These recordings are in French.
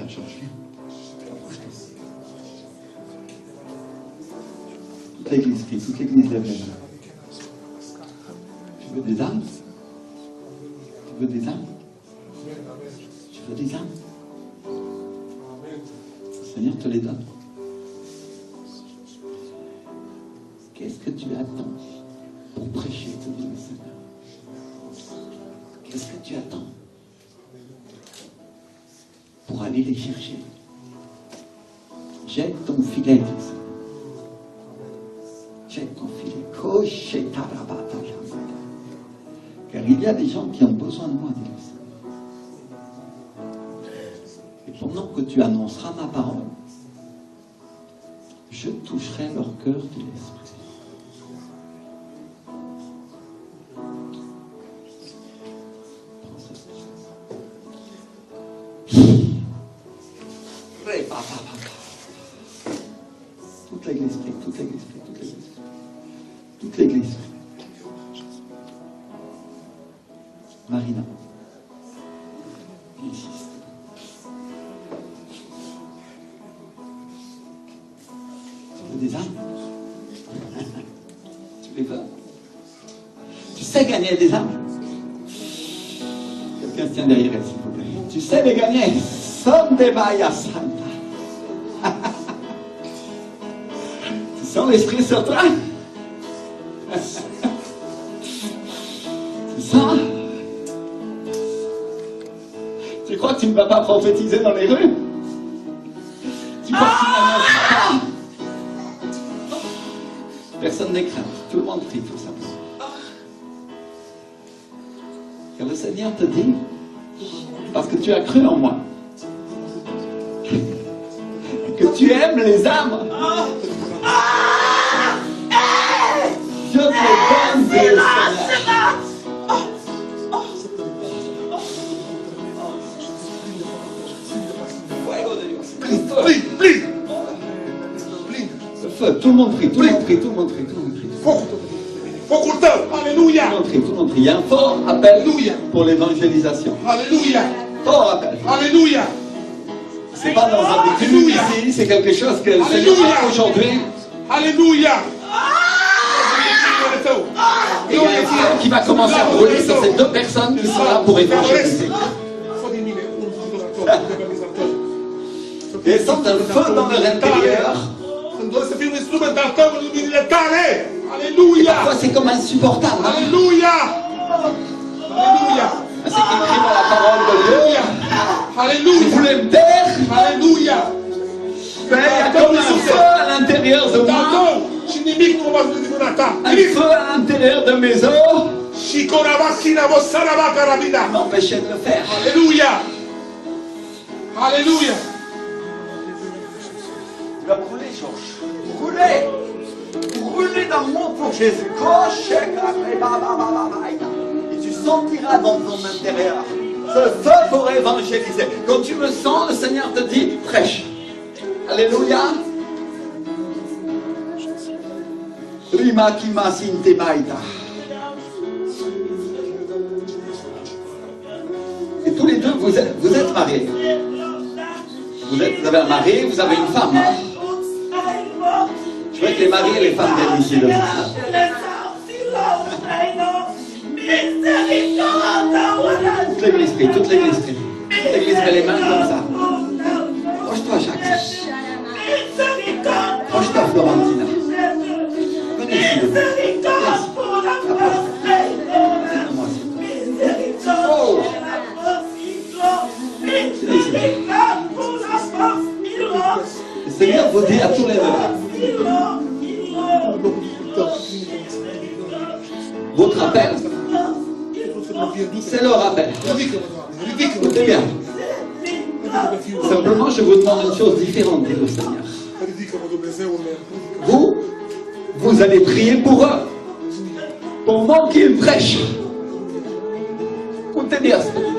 Georges, viens. Toute l'église prie, toute l'église lève les mains. Tu veux des âmes? Tu veux des âmes? Tu veux des âmes? Le Seigneur te les donne. Qu'est-ce que tu attends pour prêcher, te dit le Seigneur? Qu'est-ce que tu attends pour aller les chercher? Jette ton filet, dit le Seigneur. Jette ton filet. Car il y a des gens qui ont besoin de moi, dit le Seigneur. Et pendant que tu annonceras ma parole, je toucherai leur cœur de l'esprit. Toute l'église prie, toute l'église prie, toute l'église prie. Toute l'église prie. Marina, viens ici. Tu veux des âmes? Tu les veux? Tu sais gagner des âmes? Quelqu'un se tient derrière elle, s'il vous plaît. Tu sais les gagner? Sondebaya Santa. Tu sens l'esprit sur toi? Tu sens? Tu crois que tu ne vas pas prophétiser dans les rues? Tu crois que tu n'annonceras pas? Personne n'est craint. Tout le monde prie pour ça. Car le Seigneur te dit, parce que tu as cru en moi, que tu aimes les âmes, je te donne des Seigneur. Le feu, tout le monde prie, tout le monde prie, tout le monde prie, tout le monde prie. Alléluia. Tout le monde prie. Il y a un fort appel pour l'évangélisation. Alléluia. Fort appel. Alléluia. C'est pas dans un véhicule ici, c'est quelque chose que le Seigneur fait aujourd'hui. Alléluia. Et il y a un feu qui va commencer à brûler sur ces deux personnes qui sont là pour évangéliser. Et ils sentent un feu dans leur intérieur. Alléluia. Parfois c'est comme insupportable. Alléluia. Alléluia. C'est écrit dans la parole de Dieu. Si Alléluia. vous voulez me taire, Alléluia. ben, il y a comme un feu à l'intérieur de moi. Un feu à l'intérieur de mes os. M'empêcher de le faire. Alléluia. Alléluia. Tu vas brûler, Georges. Brûler. Brûler d'amour pour Jésus. Et tu sentiras dans ton intérieur ce feu pour évangéliser. Quand tu me sens, le Seigneur te dit, prêche. Alléluia. Et tous les deux, vous êtes mariés. Vous avez un mari, vous avez une femme. Hein? Je veux que les maris et les femmes viennent ici. Toute l'église prie, toute l'église prie. Toute l'église met les mains comme ça. Proche-toi, Jacques. Proche-toi, Florentina. Venez ici. Oh. Le Seigneur vous dit à tous les deux. Votre appel, c'est leur appel. Écoutez bien. Simplement, je vous demande une chose différente, dit le Seigneur. Vous allez prier pour eux, pendant qu'ils prêchent. Écoutez bien ce que je dis.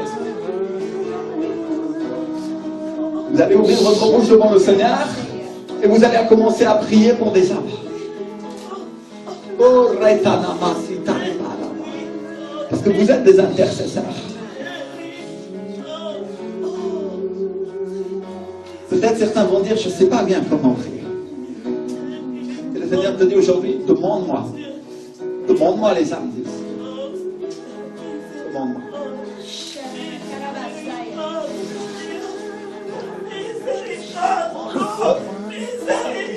Vous allez ouvrir votre bouche devant le Seigneur et vous allez commencer à prier pour des âmes. Parce que vous êtes des intercesseurs. Peut-être certains vont dire, je ne sais pas bien comment prier. Et le Seigneur te dit aujourd'hui, demande-moi. Demande-moi les âmes. Demande-moi.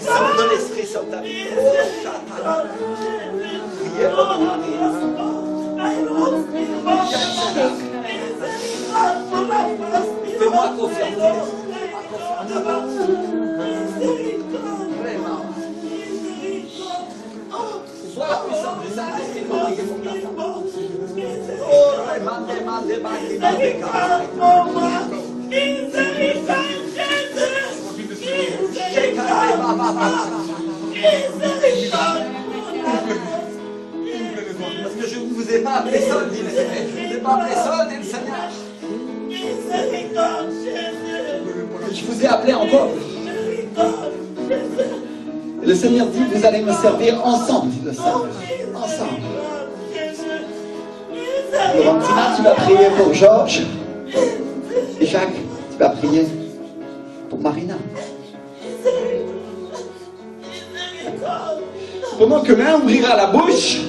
Sors de l'esprit sur ta vie. Priez pour fais-moi confiance. Sois la puissance du Saint-Esprit pour prier pour ta femme. Parce que je ne vous ai pas appelé seul, dit le Seigneur. Je ne vous ai pas appelé seul, dit le Seigneur. Je vous ai appelé en couple. Et le Seigneur dit, vous allez me servir ensemble, dit le Seigneur. Ensemble. Laurentine, tu vas prier pour Georges. Et Jacques, tu vas prier pour Marina. Pendant que l'un ouvrira la bouche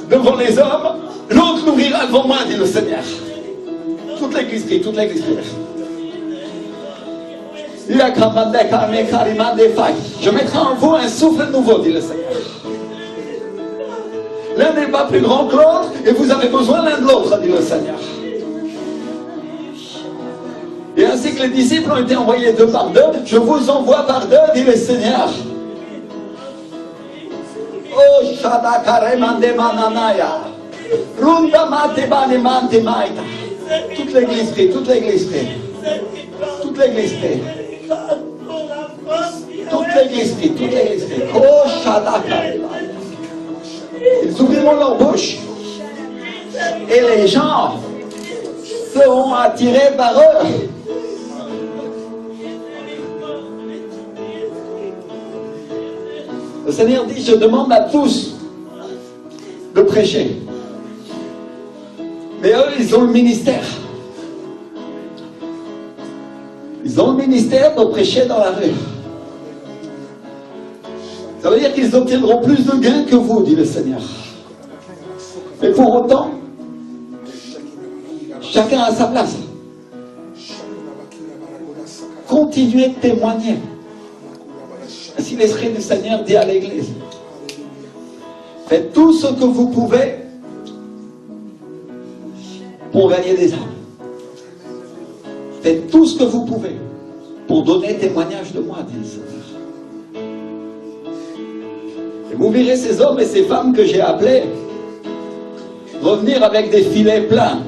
devant les hommes, l'autre l'ouvrira devant moi, dit le Seigneur. Toute l'église prie, toute l'église prie. Je mettrai en vous un souffle nouveau, dit le Seigneur. L'un n'est pas plus grand que l'autre et vous avez besoin l'un de l'autre, dit le Seigneur. Et ainsi que les disciples ont été envoyés deux par deux, je vous envoie par deux, dit le Seigneur. Oh, Shadakaremande Mananaya. Toute l'église prie, toute l'église prie. Toute l'église prie. Toute l'église prie, toute l'église prie. Oh, Shadakaremande. Ils ouvriront leur bouche. Et les gens seront attirés par eux. Le Seigneur dit, je demande à tous de prêcher. Mais eux, ils ont le ministère. Ils ont le ministère de prêcher dans la rue. Ça veut dire qu'ils obtiendront plus de gains que vous, dit le Seigneur. Mais pour autant, chacun a sa place. Continuez de témoigner. Ainsi l'Esprit du Seigneur dit à l'Église, faites tout ce que vous pouvez pour gagner des âmes. Faites tout ce que vous pouvez pour donner témoignage de moi, dit le Seigneur. Et vous verrez ces hommes et ces femmes que j'ai appelés revenir avec des filets pleins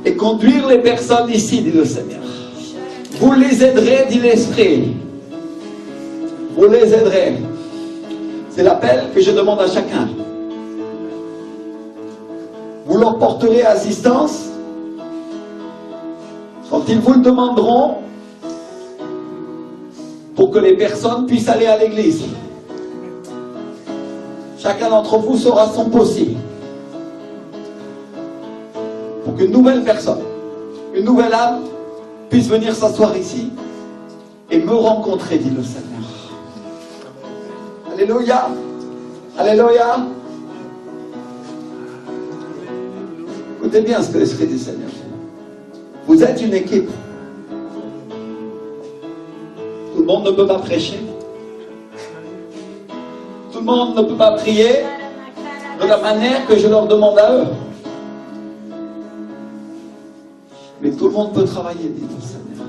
et conduire les personnes ici, dit le Seigneur. Vous les aiderez, dit l'Esprit. Vous les aiderez. C'est l'appel que je demande à chacun. Vous leur porterez assistance quand ils vous le demanderont pour que les personnes puissent aller à l'église. Chacun d'entre vous saura son possible pour qu'une nouvelle personne, une nouvelle âme puisse venir s'asseoir ici et me rencontrer, dit le Seigneur. Alléluia. Alléluia. Écoutez bien ce que l'Esprit du Seigneur dit. Vous êtes une équipe. Tout le monde ne peut pas prêcher. Tout le monde ne peut pas prier de la manière que je leur demande à eux. Mais tout le monde peut travailler, dit le Seigneur.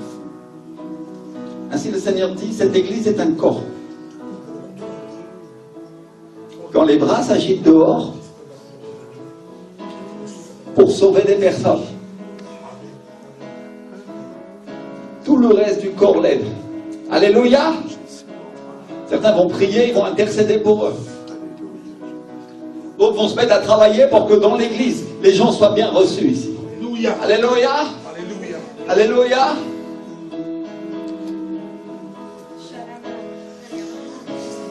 Ainsi le Seigneur dit, cette église est un corps. Quand les bras s'agitent dehors pour sauver des personnes, tout le reste du corps l'aide. Alléluia. Certains vont prier, ils vont intercéder pour eux. D'autres vont se mettre à travailler pour que dans l'église, les gens soient bien reçus ici. Alléluia. Alléluia. Alléluia. Alléluia.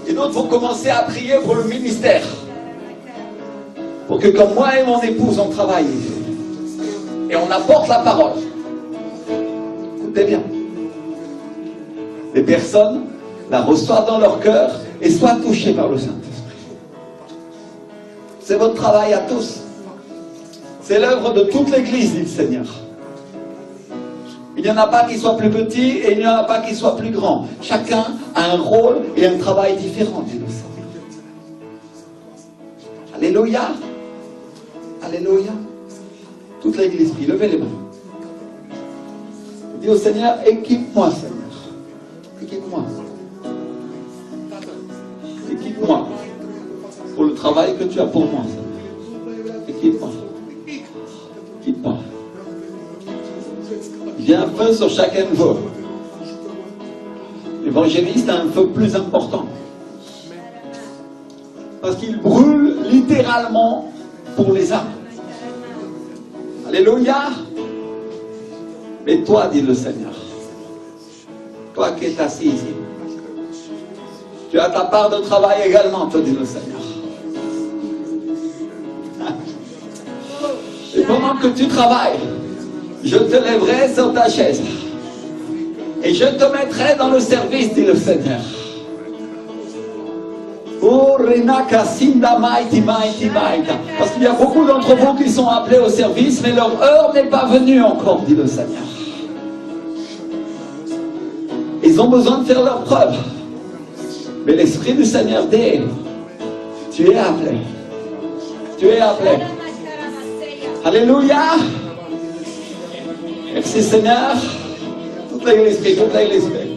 Et d'autres vont commencer à prier pour le ministère. Pour que comme moi et mon épouse, on travaille. Et on apporte la parole. Écoutez bien. Les personnes la reçoivent dans leur cœur et soient touchées par le Saint-Esprit. C'est votre travail à tous. C'est l'œuvre de toute l'Église, dit le Seigneur. Il n'y en a pas qui soit plus petit et il n'y en a pas qui soit plus grand. Chacun a un rôle et un travail différent, dit le Seigneur. Alléluia. Alléluia. Toute l'Église prie. Levez les mains. Dis au Seigneur, équipe-moi, Seigneur. Équipe-moi. Équipe-moi pour le travail que tu as pour moi, Seigneur. Équipe-moi. Équipe-moi. Il y a un feu sur chacun de vous. L'évangéliste a un feu plus important. Parce qu'il brûle littéralement pour les âmes. Alléluia. Mais toi, dit le Seigneur, toi qui es assis ici, tu as ta part de travail également, te dit le Seigneur. Et pendant que tu travailles, je te lèverai sur ta chaise et je te mettrai dans le service, dit le Seigneur. Parce qu'il y a beaucoup d'entre vous qui sont appelés au service, mais leur heure n'est pas venue encore, dit le Seigneur. Ils ont besoin de faire leur preuve. Mais l'Esprit du Seigneur dit, tu es appelé. Tu es appelé. Alléluia. Merci Seigneur. Toute l'Église prie, toute l'Église prie.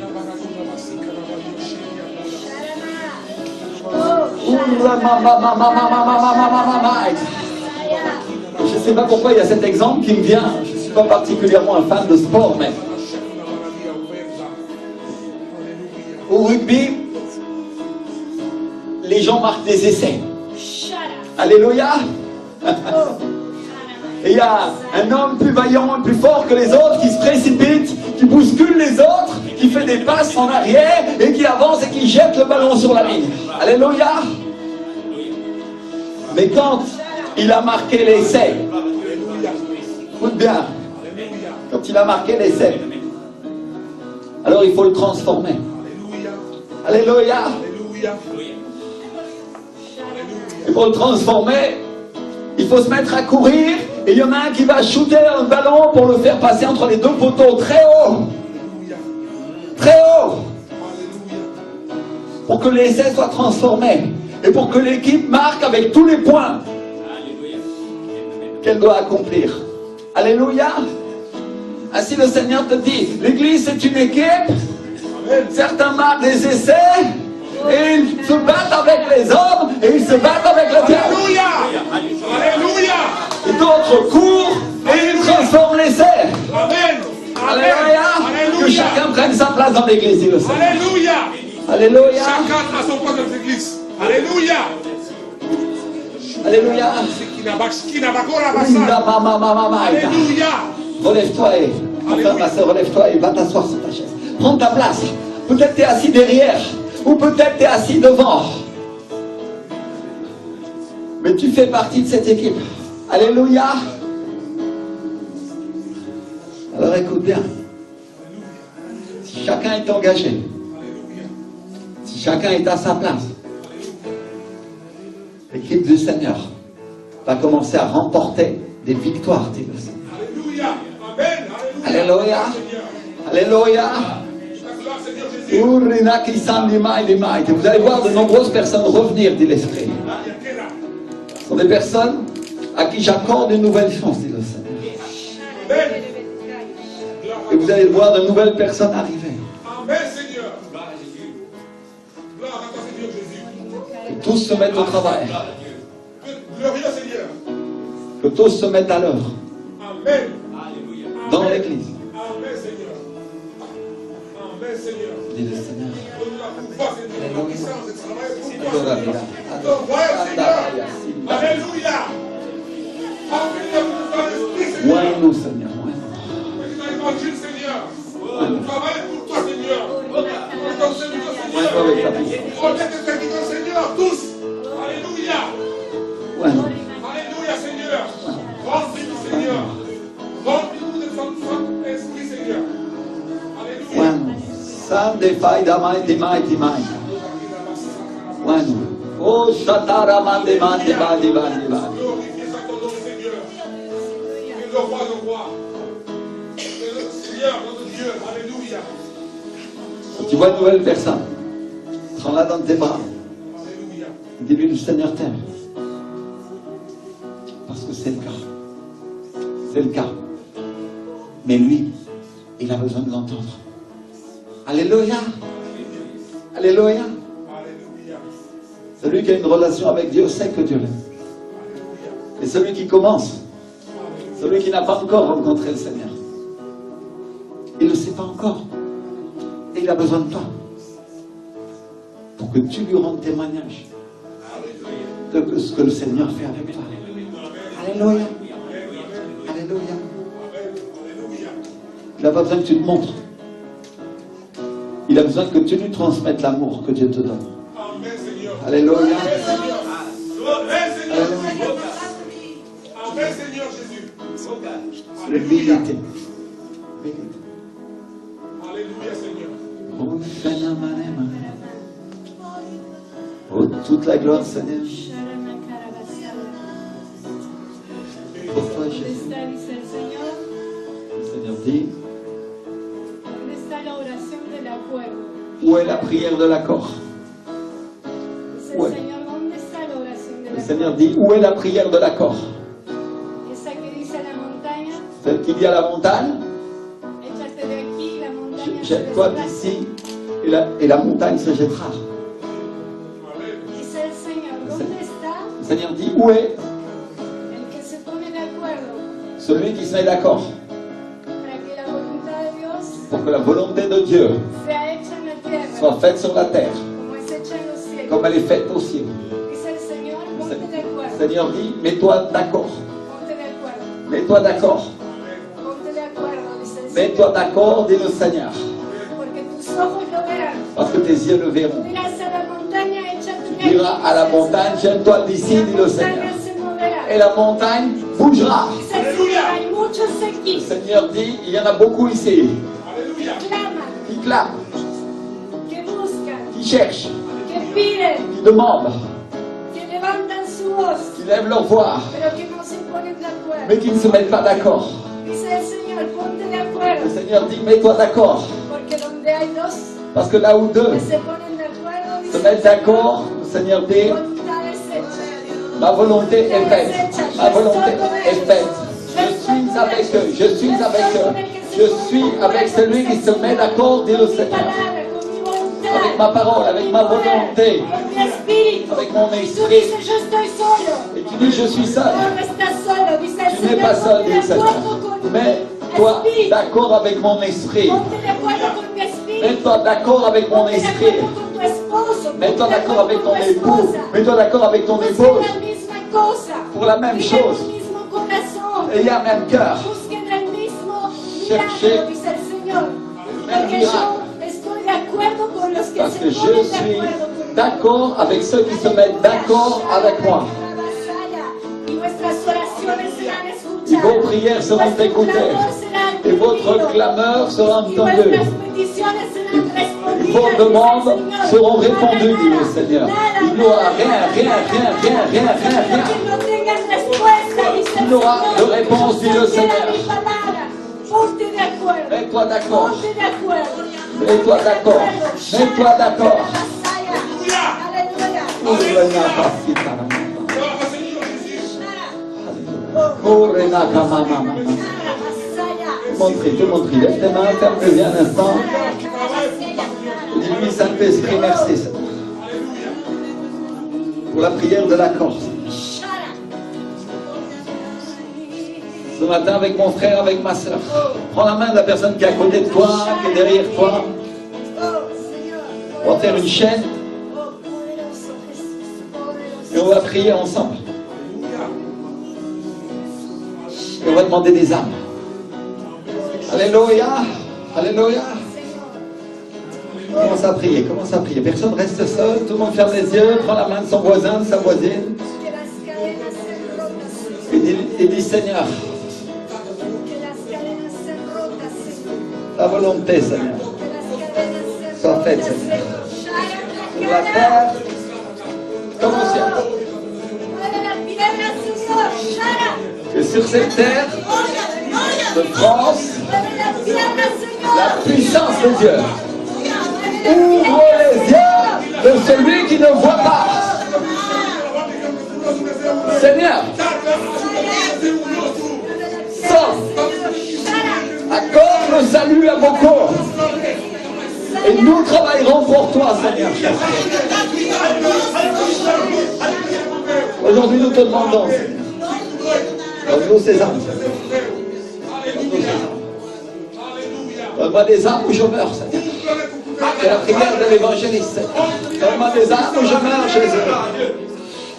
Je ne sais pas pourquoi il y a cet exemple qui me vient. Je ne suis pas particulièrement un fan de sport, mais au rugby, les gens marquent des essais. Alléluia. Et il y a un homme plus vaillant, plus fort que les autres qui se précipite, qui bouscule les autres, qui fait des passes en arrière et qui avance et qui jette le ballon sur la ligne. Alléluia. Mais quand il a marqué l'essai, écoute bien, quand il a marqué l'essai, alors il faut le transformer. Alléluia. Et pour le transformer, il faut se mettre à courir. Et il y en a un qui va shooter un ballon pour le faire passer entre les deux poteaux très haut. Très haut. Pour que l'essai soit transformé. Et pour que l'équipe marque avec tous les points qu'elle doit accomplir. Alléluia. Ainsi le Seigneur te dit, l'Église c'est une équipe. Certains marquent des essais. Et ils se battent avec les hommes. Et ils se battent avec le diable. Alléluia. Alléluia. Et d'autres courent et ils transforment l'essai. Amen. Alléluia. Que chacun prenne sa place dans l'église, dit le Seigneur. Alléluia. Alléluia. Chacun a son point dans l'église. Alléluia. Alléluia. Alléluia. Relève-toi et, enfin, ma soeur, relève-toi et va t'asseoir sur ta chaise. Prends ta place. Peut-être tu es assis derrière, ou peut-être tu es assis devant. Mais tu fais partie de cette équipe. Alléluia. Alors écoute bien. Si chacun est engagé, si chacun est à sa place, l'équipe du Seigneur va commencer à remporter des victoires, dit le Seigneur. Alléluia. Alléluia. Alléluia. Vous allez voir de nombreuses personnes revenir, dit l'Esprit. Ce sont des personnes à qui j'accorde une nouvelle chance, dit le Seigneur. Et vous allez voir de nouvelles personnes arriver. Amen, Seigneur. Gloire à toi, Seigneur Jésus. Que tous se mettent au travail. Glorieux Seigneur. Que tous se mettent à l'œuvre. Amen. Dans l'église. Amen, Seigneur. Amen, Seigneur. Dit le Seigneur. Alléluia. Oins-nous, Seigneur. Évangile, Seigneur. Travaille pour toi, Seigneur. Oins-nous avec ta puissance. Protège tes serviteurs, Seigneur, tous. Alléluia. Oins-nous. Alléluia, Seigneur. Remplis-nous, Seigneur. Remplis-nous de ton esprit, Seigneur. Sande faida mighty mighty mighty. One. Oh Shatara mande mande bandi bandi bandi. Glorifiez ton nom, Seigneur. Que le roi de roi. Que le Seigneur, notre Dieu. Alléluia. Tu vois une nouvelle personne. Prends-la dans tes bras. Alléluia. Dis-lui, le Seigneur t'aime. Parce que c'est le cas. C'est le cas. Mais lui, il a besoin de l'entendre. Alléluia. Alléluia. Alléluia. Celui qui a une relation avec Dieu sait que Dieu l'aime. Et celui qui commence, celui qui n'a pas encore rencontré le Seigneur, il ne le sait pas encore. Et il a besoin de toi. Pour que tu lui rendes témoignage de ce que le Seigneur fait avec toi. Alléluia. Alléluia. Il n'a pas besoin que tu te montres. Il a besoin que tu lui transmettes l'amour que Dieu te donne. Amen, Seigneur. Alléluia. Amen, Seigneur. Amen, Seigneur Jésus. Alléluia. L'humilité. Alléluia, Seigneur. Oh, toute la gloire, Seigneur. Pour toi, ¿Dónde Jésus. está, dice el Señor? Le Seigneur dit, ¿Dónde está la oración del acuerdo? où est la prière de l'accord? Dice el Ouais. Señor, ¿dónde está la oración del Le acuerdo? Seigneur dit, où est la prière de l'accord? Esa que dice a la montaña, Celle qui dit à la montagne, échate de aquí, la montaña se jette-toi desplaza. d'ici, et la montagne se jettera. Dice el Señor, ¿dónde está Le Seigneur dit, où est el que se pone de acuerdo celui qui se met d'accord para que la voluntad de Dios pour que la volonté de Dieu sea hecha en la tierra soit faite sur la terre, como es hecha en los cielos? comme elle est faite au ciel? Dice el Señor, ponte de Le acuerdo, Seigneur dit, mets-toi d'accord. ponte de acuerdo, Mets-toi d'accord. ponte de acuerdo, dice el Mets-toi Señor, d'accord, dit le Seigneur. porque tus ojos lo verán. Parce que tes yeux le verront. Dirás a la montaña, échate de Tu aquí, diras à la dice el montagne, Señor. jette-toi Y d'ici, la dit le Seigneur. montaña se moverá. Et la montagne bougera. Dice el Señor, hay muchos Le aquí Seigneur dit, il y en a beaucoup ici Alléluia. que claman, qui clament, que buscan, qui cherchent, que piden, qui demandent, que levantan su voz, qui lèvent leur voix, pero que no se ponen de acuerdo. mais qui ne se mettent pas d'accord. Dice el Señor, ponte de Le acuerdo, Seigneur dit, mets-toi d'accord. porque donde hay dos Parce que là où deux que se ponen de acuerdo, se dice mettent d'accord, le Seigneur dit, mi voluntad es hecha. ma volonté est faite. Ma volonté est faite. Je suis avec eux. Je suis avec eux. Je suis avec celui qui se met d'accord, dit le Con mi Seigneur. palabra, con mi voluntad, Avec ma parole, avec ma volonté. con mi espíritu. Avec mon Y tú esprit. dices, yo estoy solo. Et tu dis, je suis seul. No, no estás solo, dice el Tu n'es Señor. pas seul, dit le Ponte de Seigneur. acuerdo con Mets-toi espíritu. d'accord avec mon esprit. Ponte de acuerdo con mi espíritu. Mets-toi d'accord avec mon Ponte de esprit. acuerdo con tu esposo. Mets-toi Ponte de d'accord avec acuerdo ton con tu époux. esposa. Mets-toi d'accord avec ton Busquen épouse. la misma cosa. Pour la même Tengan chose. el mismo corazón. Ayez un même cœur. Busquen el mismo Cherchez milagro, dice el Señor. même Porque miracle. yo estoy de acuerdo con los que Parce se que je ponen de suis acuerdo conmigo. d'accord avec ceux qui se mettent d'accord avec moi. Y nuestras oraciones serán Et escuchadas. vos prières seront Nuestro écoutées. clamor será Et votre atendido. clameur sera Y entendue. vuestras peticiones serán Et respondidas. vos dice el demandes Señor. seront Nada, répondues, dit le nada, Seigneur. nada, Il n'y aura nada, rien, nada, rien, nada, rien, nada, rien, rien, nada, rien, rien. que no tengan respuesta, dice Il el n'y aura Señor. de réponse, dit le Yo quiero Seigneur. mi palabra. Ponte de acuerdo. Mets-toi d'accord. Ponte de acuerdo. Mets-toi d'accord. Mets-toi d'accord. Aleluya. Gloire au Seigneur Jésus. Montrez, te montrez. Lève tes mains, ferme-les un instant. Dis-lui, Saint-Esprit, merci Seigneur, Alléluia. pour la prière de l'accord. Ce matin, avec mon frère, avec ma soeur, prends la main de la personne qui est à côté de toi, qui est derrière toi. On va faire une chaîne et on va prier ensemble. Et on va demander des âmes. Alléluia. Alléluia. Commence à prier, commence à prier. Personne reste seul, tout le monde ferme les yeux, prend la main de son voisin, de sa voisine. Et dit Seigneur, ta volonté, Seigneur. soit faite, Seigneur. Sur la terre, comme au ciel. Que sur cette terre de France, la puissance de Dieu ouvre les yeux de celui qui ne voit pas. Seigneur, sauve, accorde le salut à beaucoup. Et nous travaillerons pour toi, Seigneur. Aujourd'hui, nous te demandons, Seigneur. Donne-nous ces âmes. Donne-moi des âmes où je meurs, Seigneur. C'est la prière de l'évangéliste, Seigneur. Donne-moi des âmes où je meurs, Jésus.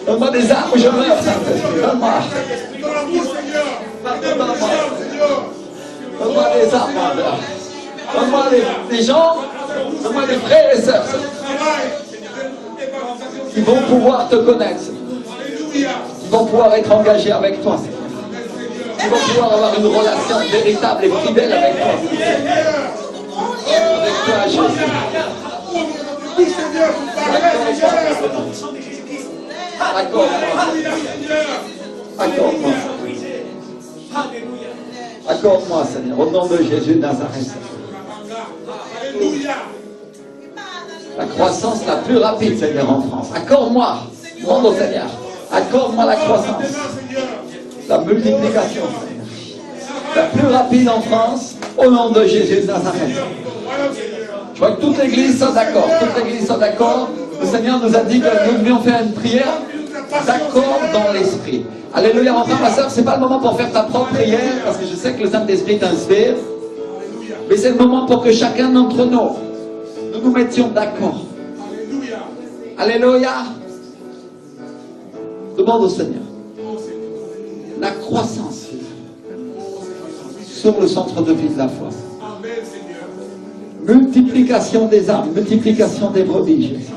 Donne-moi des âmes où je meurs, Saint-Esprit. Donne-moi. Donne-moi des âmes, Père. Donne-moi des gens, donne-moi des frères et sœurs, qui vont pouvoir te connaître, qui vont pouvoir être engagés avec toi, qui vont pouvoir avoir une relation véritable et fidèle avec toi, avec toi, Jésus. Accorde-moi. Accorde-moi. Accorde-moi, Seigneur, au nom de Jésus de Nazareth. La croissance la plus rapide, Seigneur, en France. Accorde-moi, demande au Seigneur. Accorde-moi la croissance. La multiplication, Seigneur. La plus rapide en France, au nom de Jésus de Nazareth. Je vois que toute l'église soit d'accord. Toute l'église soit d'accord. Le Seigneur nous a dit que nous devions faire une prière d'accord dans l'esprit. Alléluia, mon frère, ma soeur, c'est pas le moment pour faire ta propre prière, parce que je sais que le Saint-Esprit t'inspire. Mais c'est le moment pour que chacun d'entre nous nous mettions d'accord. Alléluia. Demande au Seigneur la croissance sur le centre de vie de la foi. Multiplication des âmes, multiplication des brebis, Jésus.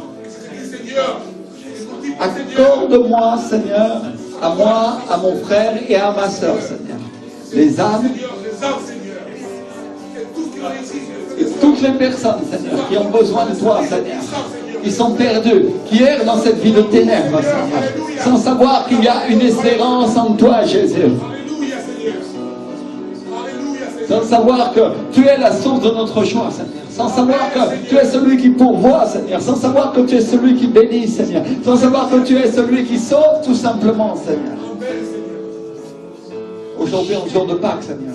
Accorde-moi, Seigneur, à moi, à mon frère et à ma soeur, Seigneur, les âmes et toutes les personnes, Seigneur, qui ont besoin de toi, Seigneur, qui sont perdues, qui errent dans cette vie de ténèbres, Seigneur, sans savoir qu'il y a une espérance en toi, Jésus. Sans savoir que tu es la source de notre joie, Seigneur. Sans savoir que tu es celui qui pourvoit, Seigneur. Sans savoir que tu es celui qui bénit, Seigneur. Sans savoir que tu es celui qui sauve, tout simplement, Seigneur. Aujourd'hui, en jour de Pâques, Seigneur,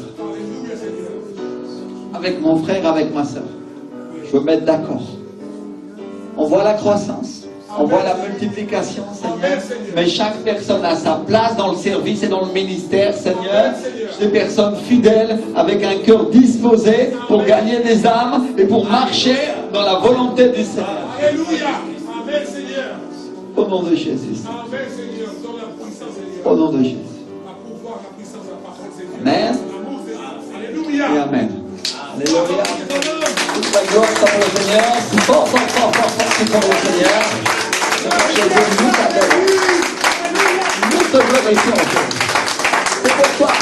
avec mon frère, avec ma soeur, je veux mettre d'accord. On voit la croissance, on voit la multiplication, Seigneur, mais chaque personne a sa place dans le service et dans le ministère, Seigneur. Des personnes fidèles, avec un cœur disposé pour gagner des âmes et pour marcher dans la volonté du Seigneur. Alléluia. Amen, Seigneur. Au nom de Jésus. Amen, Seigneur. Dans la puissance, Seigneur. Au nom de Jésus. La pouvoir, la puissance, la parole, Seigneur. Amen. Alléluia. Et Amen. Alléluia. Toute la gloire soit pour le Seigneur. Si fort, fort, fort, fort, fort, si pour le Seigneur. Jésus nous t'adore. Nous te glorifions, Jésus. C'est pour toi.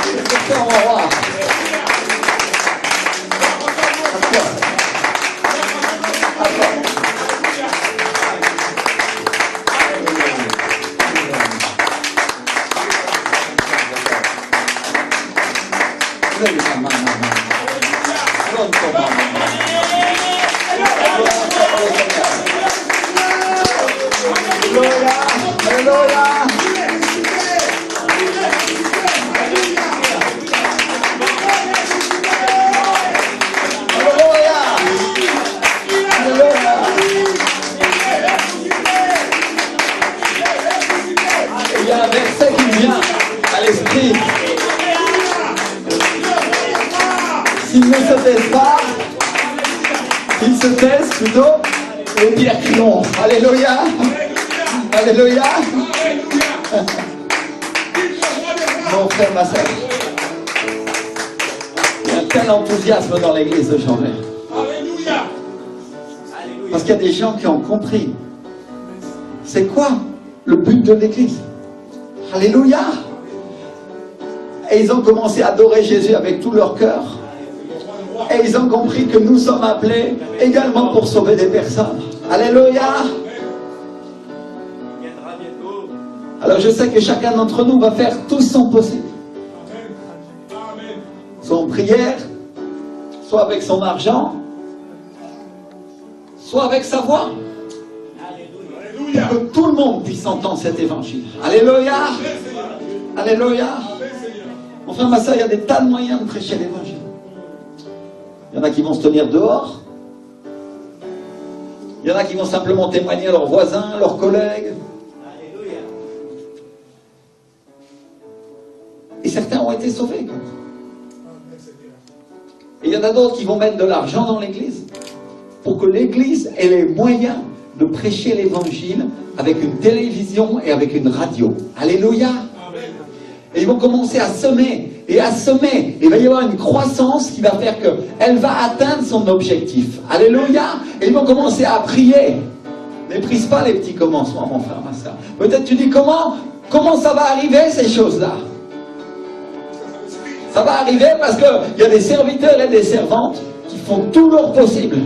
C'est pour toi, mon roi. À toi. À toi. Lève ta main, maman. Donne ton main, maman. Alléluia. Alléluia. Alléluia. Il y a un verset qui vient à l'esprit. S'ils ne se taisent pas, ils se taisent plutôt les pierres qui l'ont. Alléluia. Alléluia. Mon frère, ma soeur, il y a un tel enthousiasme dans l'église aujourd'hui. Alléluia. Parce qu'il y a des gens qui ont compris. C'est quoi le but de l'église? Alléluia. Et ils ont commencé à adorer Jésus avec tout leur cœur. Et ils ont compris que nous sommes appelés également pour sauver des personnes. Alléluia. Alors je sais que chacun d'entre nous va faire tout son possible. Soit en prière, soit avec son argent, soit avec sa voix. Pour que tout le monde puisse entendre cet évangile. Alléluia. Alléluia. Mon frère, ma soeur, il y a des tas de moyens de prêcher l'évangile. Il y en a qui vont se tenir dehors. Il y en a qui vont simplement témoigner à leurs voisins, à leurs collègues. Et certains ont été sauvés. Et il y en a d'autres qui vont mettre de l'argent dans l'église pour que l'église ait les moyens de prêcher l'évangile avec une télévision et avec une radio. Alléluia. Et ils vont commencer à semer et à semer. Il va y avoir une croissance qui va faire qu'elle va atteindre son objectif. Alléluia. Et ils vont commencer à prier. Méprise pas les petits commencements, mon frère, ma soeur. Peut-être tu dis comment ça va arriver ces choses-là? Ça va arriver parce qu'il y a des serviteurs et des servantes qui font tout leur possible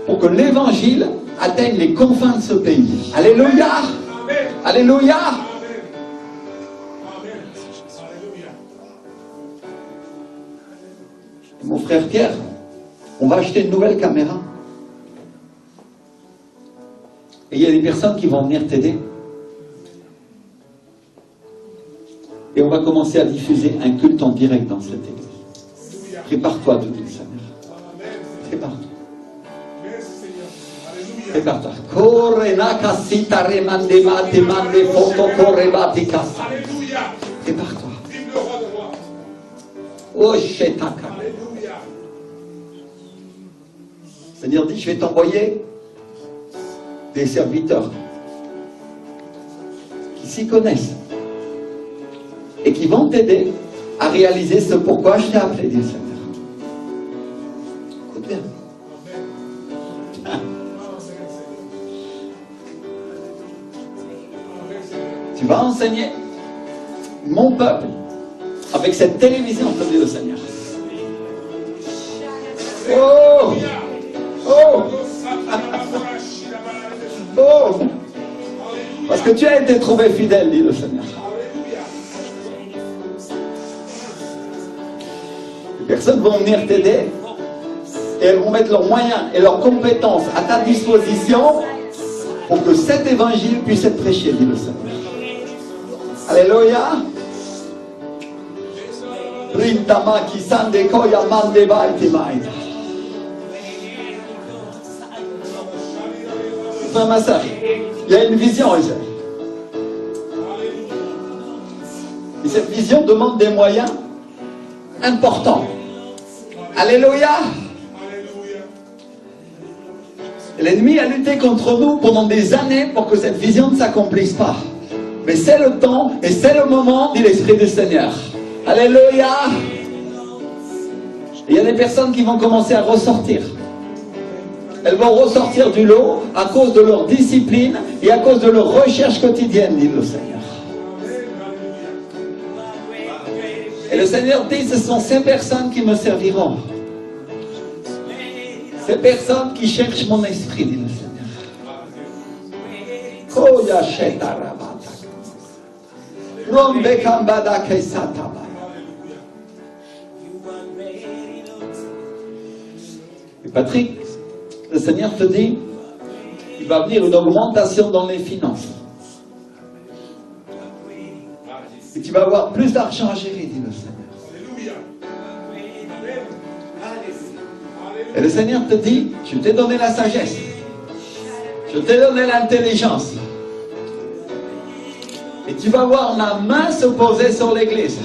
pour que l'évangile atteigne les confins de ce pays. Alléluia. Alléluia. Mon frère Pierre, on va acheter une nouvelle caméra. Et il y a des personnes qui vont venir t'aider. Et on va commencer à diffuser un culte en direct dans cette église. Prépare-toi, tout le Seigneur. Prépare-toi. Prépare-toi. Prépare-toi. Oh, Shetaka. Seigneur dit, je vais t'envoyer des serviteurs qui s'y connaissent et qui vont t'aider à réaliser ce pourquoi je t'ai appelé, dit le Seigneur. Écoute bien. Tu vas enseigner mon peuple avec cette télévision, comme dit le Seigneur. Oh! Oh! Oh! Parce que tu as été trouvé fidèle, dit le Seigneur. Les personnes vont venir t'aider et elles vont mettre leurs moyens et leurs compétences à ta disposition pour que cet évangile puisse être prêché, dit le Seigneur. Alléluia. Rintamaki sandekoya mandebaiti maïda. Frère, ma soeur, il y a une vision ici. Et cette vision demande des moyens importants. Alléluia. L'ennemi a lutté contre nous pendant des années pour que cette vision ne s'accomplisse pas. Mais c'est le temps et c'est le moment, dit l'Esprit du Seigneur. Alléluia. Il y a des personnes qui vont commencer à ressortir. Elles vont ressortir du lot à cause de leur discipline et à cause de leur recherche quotidienne, dit le Seigneur. Et le Seigneur dit, ce sont ces personnes qui me serviront. Ces personnes qui cherchent mon esprit, dit le Seigneur. Et Patrick, le Seigneur te dit, il va venir une augmentation dans les finances. Et tu vas avoir plus d'argent à gérer, dit le Seigneur. Et le Seigneur te dit, je t'ai donné la sagesse. Je t'ai donné l'intelligence. Et tu vas voir ma main se poser sur l'église.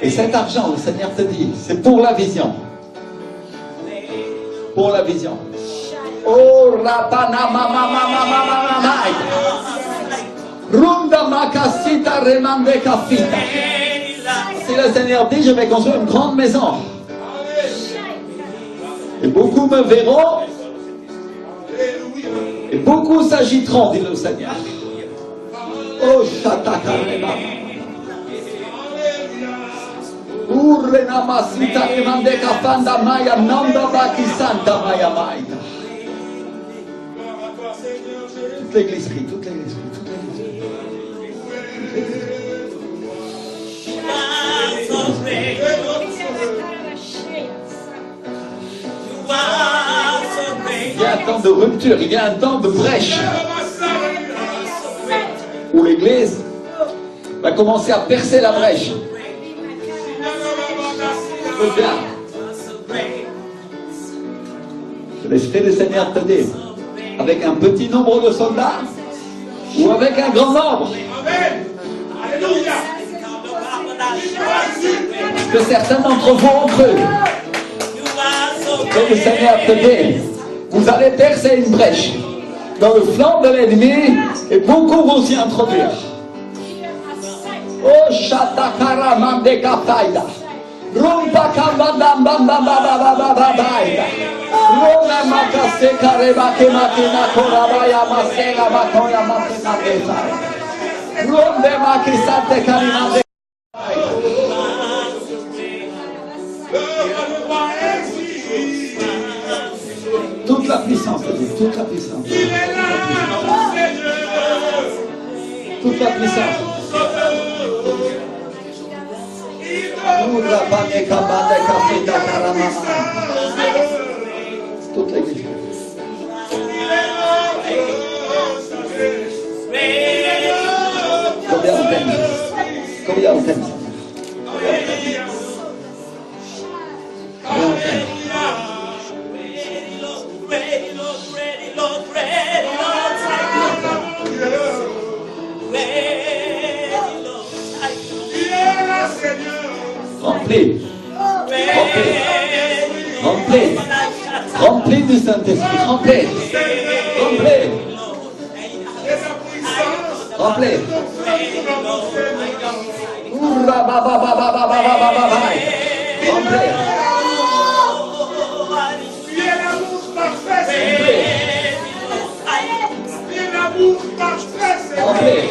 Et cet argent, le Seigneur te dit, c'est pour la vision. Pour la vision. Oh, rapana mama mama mama mama. Runda makasita remande kafita. Si le Seigneur dit, je vais construire une grande maison. Et beaucoup me verront. Et beaucoup s'agiteront, dit le Seigneur. Oh, Shataka. Urrenamasita remande kafanda maya nanda baki santa maya maïda. Toute l'église crie, toute l'église crie, toute l'église crie. Il y a un temps de rupture, il y a un temps de brèche où l'église va commencer à percer la brèche. Bien. Que l'Esprit du Seigneur te dise, avec un petit nombre de soldats ou avec un grand nombre. Que certains d'entre vous ont cru. Que le Seigneur te dise, vous allez percer une brèche dans le flanc de l'ennemi et beaucoup vont s'y introduire. Oh, Shatakara Mandeka Faida. Rumba Kambanda Bamba Baba Baba Baida. Rona Makase Kareba Kemakina Korabaya Masera Bakoya Makina Kesa. Rumbe Makisate Kalimande. Toute la puissance de Dieu, toute la puissance. Toute la puissance. Toute l'église. Combien on t'aime? Combien on t'aime? Combien on t'aime? Remplis, remplis, remplis du Saint-Esprit, remplis, remplis, remplis. Oura ba ba ba ba ba ba ba ba ba ba. Remplis. Remplis.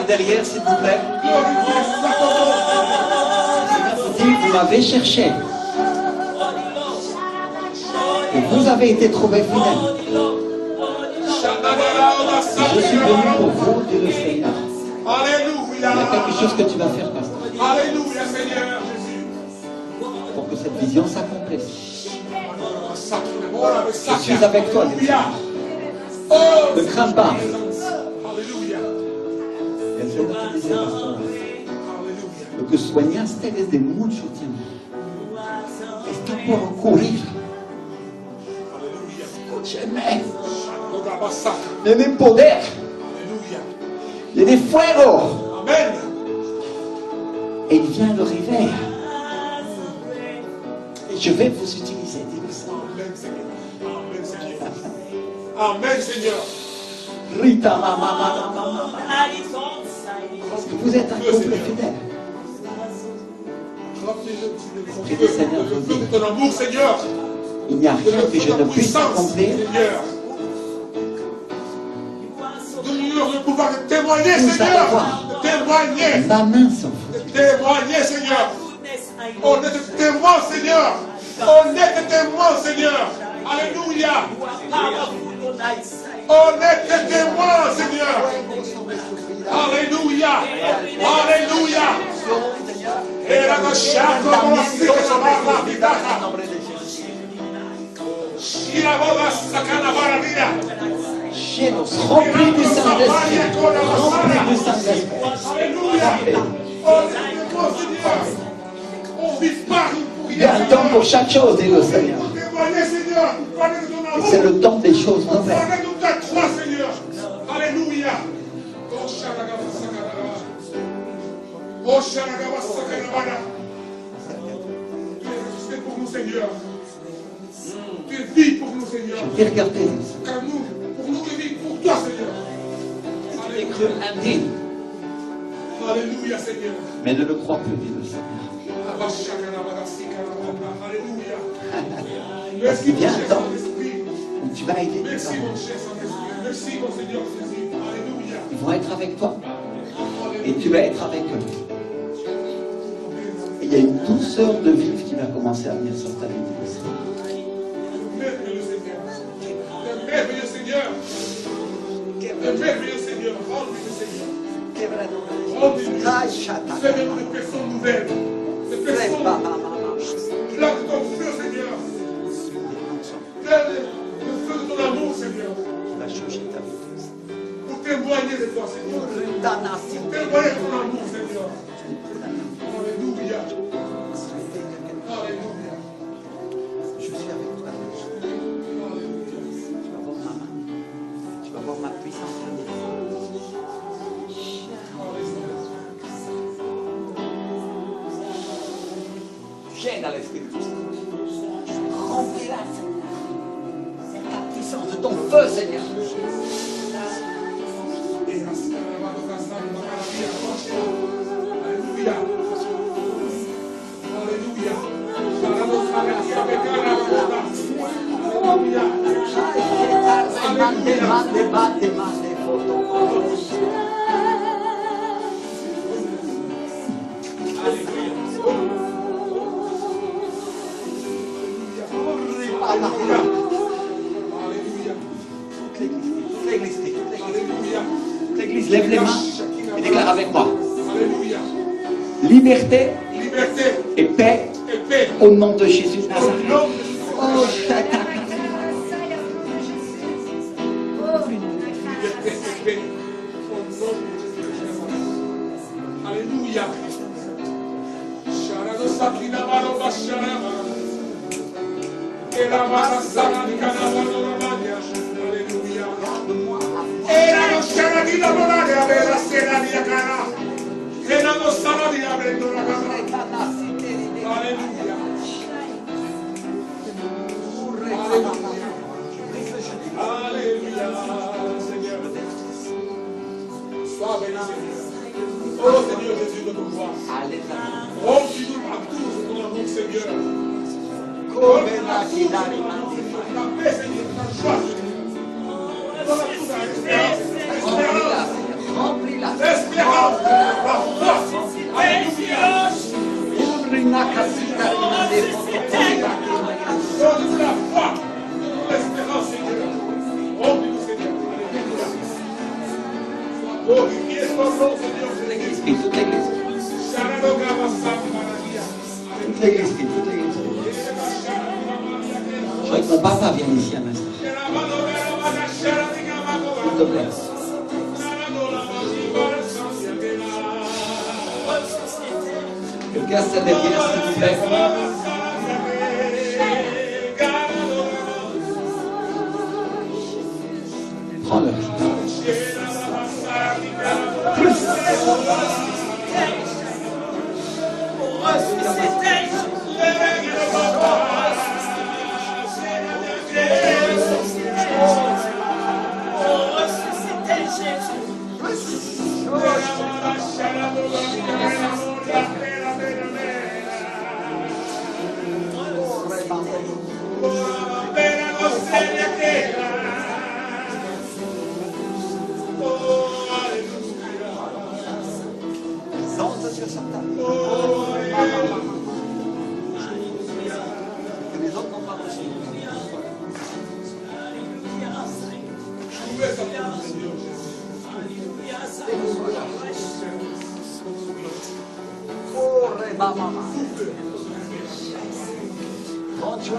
Derrière, s'il vous plaît. Vous m'avez cherché. Et vous avez été trouvé fidèle. Je suis venu pour vous, dit le Seigneur. Il y a quelque chose que tu vas faire, pasteur. Alléluia, Seigneur Jésus. Pour que cette vision s'accomplisse. Je suis avec toi, dit le Seigneur. Ne crains pas. Lo que soñaste desde mucho tiempo está por ocurrir. Escúcheme. Il y a des poder. Il y a des fuegos. Amen. Et il vient le réveil. Et je vais vous utiliser, dit le Seigneur. Amen, Seigneur. Amen, Seigneur. Rita mama. Parce que vous êtes un couple fidèle. L'Esprit du Seigneur vous dit, ton amour, Seigneur. Il n'y a rien que je ne puisse accomplir. Donne-nous le pouvoir de témoigner, Pousse à Seigneur. voir. Témoigner. Ma main sans Témoigner, Seigneur. On est des témoins, Seigneur. On est des témoins, Seigneur. Alléluia. On est des témoins, Seigneur. Alléluia. Alléluia. Et la remplis du Saint-Esprit. Remplis du Saint-Esprit. Alléluia. On vit pas. Il y a un temps pour chaque chose, dit le Seigneur. Et c'est le temps des choses nouvelles. Alléluia. Tu es pour nous, Seigneur. Tu es vie pour nous, Seigneur. Je t'ai regardé. Car nous, pour nous, tu vis pour toi, Seigneur. Tu t'es cru indigne. Alléluia, Seigneur. Mais ne le crois plus, dit le Seigneur. Alléluia. Parce qu'il Merci, vient mon un cher temps Saint-Esprit. où tu vas aider tes Merci, parents. mon cher Saint-Esprit. Merci, mon Seigneur Jésus. Alléluia. Ils vont être avec toi. Et tu vas être avec eux. Et il y a une douceur de vivre qui va commencer à venir sur ta vie. Dit le Seigneur. Merveilleux Seigneur. Le merveilleux Seigneur. Le merveilleux Seigneur. Rends-lui, Seigneur. Rends-lui. Fais-nous des personnes nouvelles. Des personnes. Clame ton feu, Seigneur. Clame le feu de ton amour, Seigneur. Tu vas changer ta vie. Pour témoigner de toi, Seigneur. Pour témoigner de ton amour, Seigneur. Alléluia. Alléluia. Je suis avec toi. Alléluia. Tu vas voir ma main. Tu vas voir ma puissance. Viens dans l'esprit de Christ. Remplis-la, Seigneur. C'est ta puissance de ton feu, Seigneur. Alléluia. Toute l'église, lève les mains et déclare avec moi. Alléluia. Liberté Liberté et paix et paix. au nom de Jésus de Au Nazareth. nom de Oh, chacun. liberté et paix. Au nom de Jésus. Alléluia. Sharado sakina maro basharama. Ela mara sakina maro ramanya. Alléluia. Era no sharadina morale vera serania cara. Era no saradia vendo la cara. Alléluia. Alléluia, Seigneur. Sois béni, Seigneur. Oh Seigneur Jésus de ton roi. Oh, tu nous à tous ton amour, Seigneur. Oh, la paix, Seigneur, ta joie. L'espérance. Remplis-la. L'espérance. La foi. Alléluia. Ouvre-la, casita, Donne-nous la foi. Donne-nous l'espérance, Seigneur. Remplis-nous, Seigneur. Alléluia. Sois glorifié ton nom, Seigneur Jésus. Et toute l'église. Toute l'église, toute l'église. Je voudrais que mon papa vienne ici un instant. S'il te plaît. Quelqu'un s'est derrière, s'il vous plaît. Prends-le.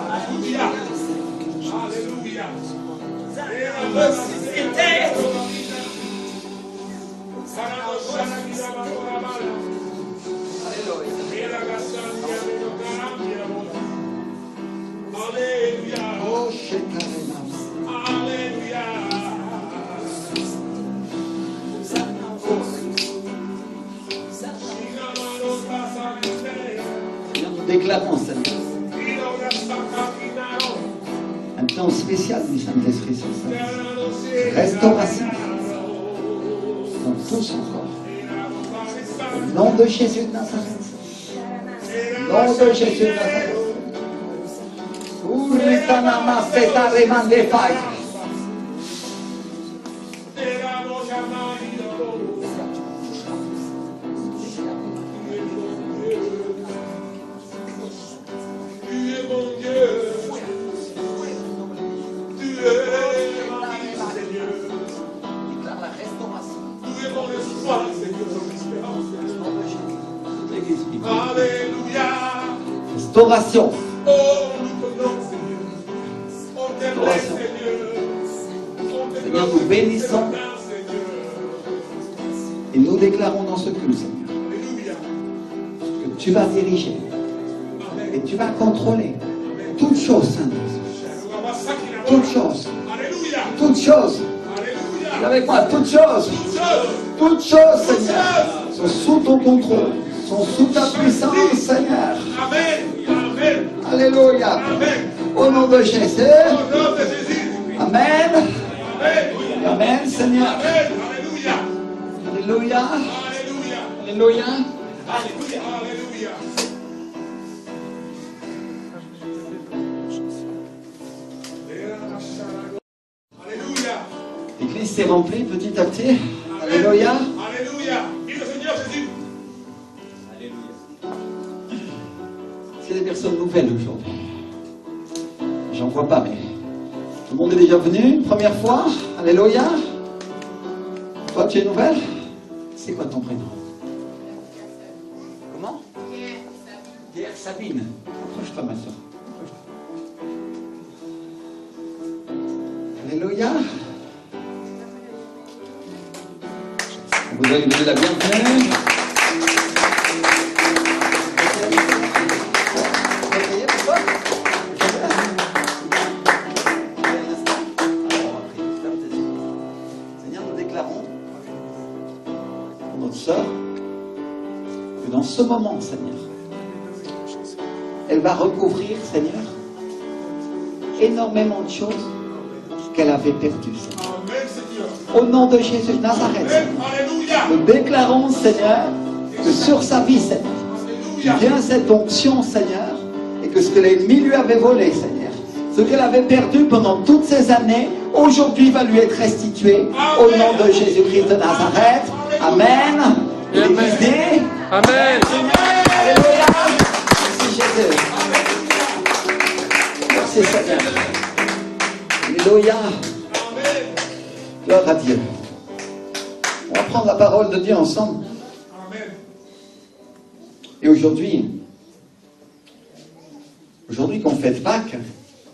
Alléluia. Alléluia. Nous déclarons, Seigneur, un temps spécial du Saint-Esprit sur ça. Restauration dans tout son corps. Au nom de Jésus de Nazareth. Au nom de Jésus de Nazareth. Urritanama seta remande fai. Restauration. Seigneur, nous bénissons et nous déclarons dans ce culte, Seigneur, que tu vas diriger et tu vas contrôler toutes choses, Seigneur. Toutes choses. Toutes choses. Dis avec moi, toutes choses. Toutes choses, Seigneur, sont sous ton contrôle, sont sous ta puissance, Seigneur. Amen. Alléluia. Amen. Au nom de Jésus. Au nom de Jésus. Amen. Amen. Amen, Seigneur. Amen. Alléluia. Alléluia. Alléluia. Alléluia. Alléluia. Alléluia. Alléluia. L'église s'est remplie petit à petit. Alléluia. Alléluia. Vive le Seigneur Jésus. C'est des personnes nouvelles aujourd'hui. J'en vois pas, mais tout le monde est déjà venu une première fois. Alléluia. Toi, tu es nouvelle? C'est quoi ton prénom? Comment? Pierre Sabine. Approche-toi, ma soeur. Alléluia. Vous allez donner la bienvenue. Seigneur, nous déclarons pour notre sœur que dans ce moment, Seigneur, elle va recouvrir, Seigneur, énormément de choses qu'elle avait perdues, Seigneur. Amen, Seigneur. Au nom de Jésus de Nazareth, Seigneur, Alléluia. nous déclarons, Seigneur, que sur sa vie, Seigneur, vient cette onction, Seigneur, et que ce que l'ennemi lui avait volé, Seigneur, ce qu'elle avait perdu pendant toutes ces années, aujourd'hui va lui être restitué au nom de Jésus-Christ de Nazareth. Amen. L'Église dit Amen. Alléluia. Merci Jésus. Merci Seigneur. Alléluia. Gloire à Dieu. On va prendre la parole de Dieu ensemble. Amen. Et aujourd'hui qu'on fête Pâques,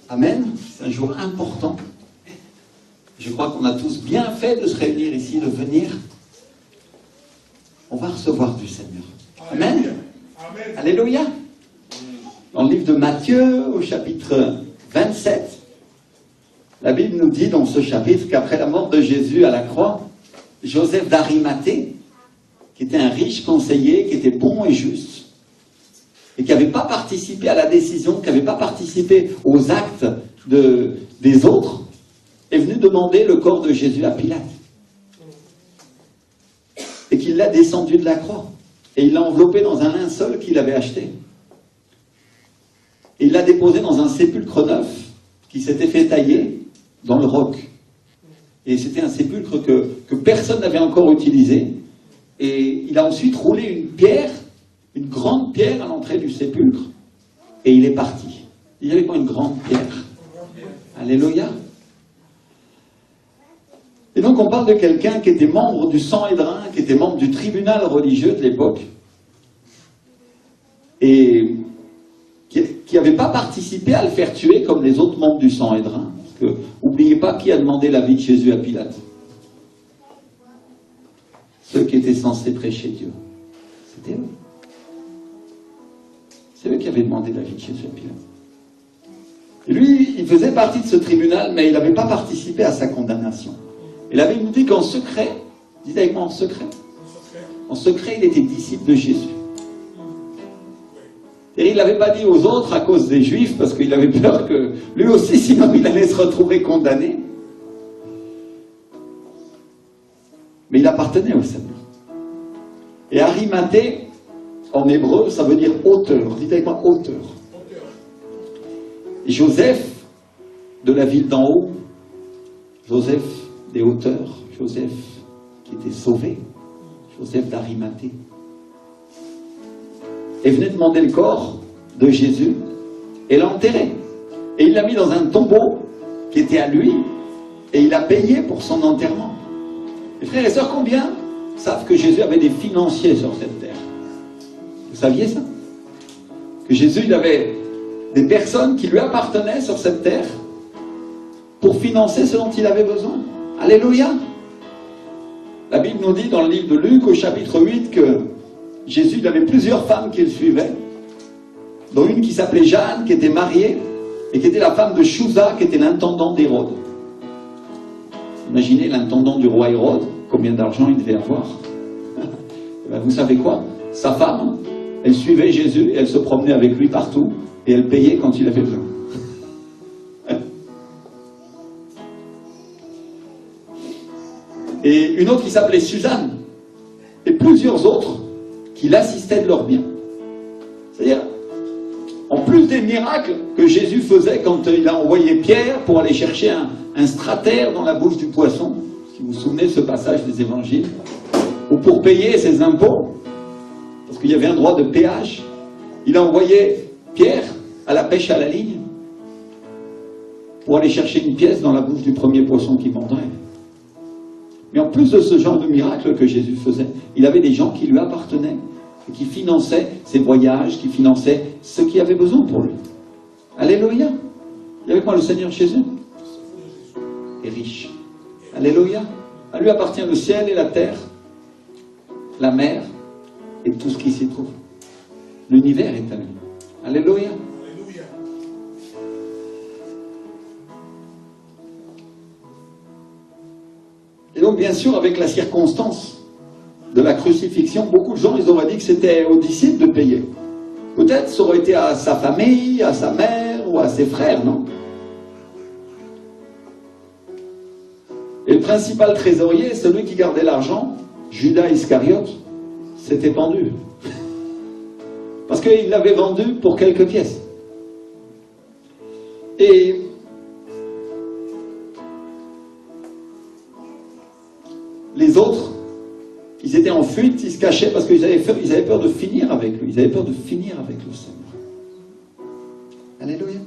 Amen, c'est un jour important. Je crois qu'on a tous bien fait de se réunir ici, de venir. On va recevoir du Seigneur. Amen. Amen. Alléluia. Dans le livre de Matthieu, au chapitre 27, la Bible nous dit dans ce chapitre qu'après la mort de Jésus à la croix, Joseph d'Arimathée, qui était un riche conseiller, qui était bon et juste, et qui n'avait pas participé à la décision, qui n'avait pas participé aux actes des autres, est venu demander le corps de Jésus à Pilate. Et qu'il l'a descendu de la croix. Et il l'a enveloppé dans un linceul qu'il avait acheté. Et il l'a déposé dans un sépulcre neuf qui s'était fait tailler dans le roc. Et c'était un sépulcre que personne n'avait encore utilisé. Et il a ensuite roulé une pierre, une grande pierre à l'entrée du sépulcre. Et il est parti. Il y avait pas une grande pierre. Alléluia. Et donc on parle de quelqu'un qui était membre du Sanhédrin, qui était membre du tribunal religieux de l'époque. et qui n'avait pas participé à le faire tuer comme les autres membres du Sanhédrin. Parce que, n'oubliez pas qui a demandé la vie de Jésus à Pilate. Ceux qui étaient censés prêcher Dieu. C'était eux. C'est eux qui avaient demandé la vie de Jésus à Pilate. Et lui, il faisait partie de ce tribunal, mais il n'avait pas participé à sa condamnation. Et la Bible nous dit qu'en secret, dites avec moi en secret, il était disciple de Jésus. Et il ne l'avait pas dit aux autres à cause des Juifs, parce qu'il avait peur que lui aussi, sinon il allait se retrouver condamné. Mais il appartenait au Seigneur. Et Arimathée, en hébreu, ça veut dire hauteur. Dites avec moi hauteur. Et Joseph, de la ville d'en haut, Joseph des hauteurs, Joseph qui était sauvé, Joseph d'Arimathée, est venu demander le corps de Jésus et l'a enterré. Et il l'a mis dans un tombeau qui était à lui et il a payé pour son enterrement. Et frères et sœurs, combien savent que Jésus avait des financiers sur cette terre? Vous saviez ça? Que Jésus, il avait des personnes qui lui appartenaient sur cette terre pour financer ce dont il avait besoin. Alléluia! La Bible nous dit dans le livre de Luc au chapitre 8 que Jésus, il avait plusieurs femmes qui le suivaient, dont une qui s'appelait Jeanne, qui était mariée, et qui était la femme de Chouza, qui était l'intendant d'Hérode. Imaginez l'intendant du roi Hérode, combien d'argent il devait avoir. Ben, vous savez quoi? Sa femme, elle suivait Jésus, et elle se promenait avec lui partout, et elle payait quand il avait besoin. Et une autre qui s'appelait Suzanne, et plusieurs autres qui l'assistaient de leurs biens. C'est-à-dire, en plus des miracles que Jésus faisait quand il a envoyé Pierre pour aller chercher un stratère dans la bouche du poisson, si vous vous souvenez de ce passage des évangiles, ou pour payer ses impôts, parce qu'il y avait un droit de péage, il a envoyé Pierre à la pêche à la ligne pour aller chercher une pièce dans la bouche du premier poisson qui mordrait. Mais en plus de ce genre de miracle que Jésus faisait, il avait des gens qui lui appartenaient, et qui finançaient ses voyages, qui finançaient ce qu'il avait besoin pour lui. Alléluia! Il y avait quoi le Seigneur Jésus? Est riche. Alléluia! À lui appartient le ciel et la terre, la mer et tout ce qui s'y trouve. L'univers est à lui. Alléluia! Et donc, bien sûr, avec la circonstance de la crucifixion, beaucoup de gens, ils auraient dit que c'était aux disciples de payer. Peut-être ça aurait été à sa famille, à sa mère ou à ses frères, non? Et le principal trésorier, celui qui gardait l'argent, Judas Iscariote, s'était pendu. Parce qu'il l'avait vendu pour quelques pièces. Et les autres, ils étaient en fuite, ils se cachaient parce qu'ils avaient peur de finir avec lui. Ils avaient peur de finir avec le Seigneur. Alléluia.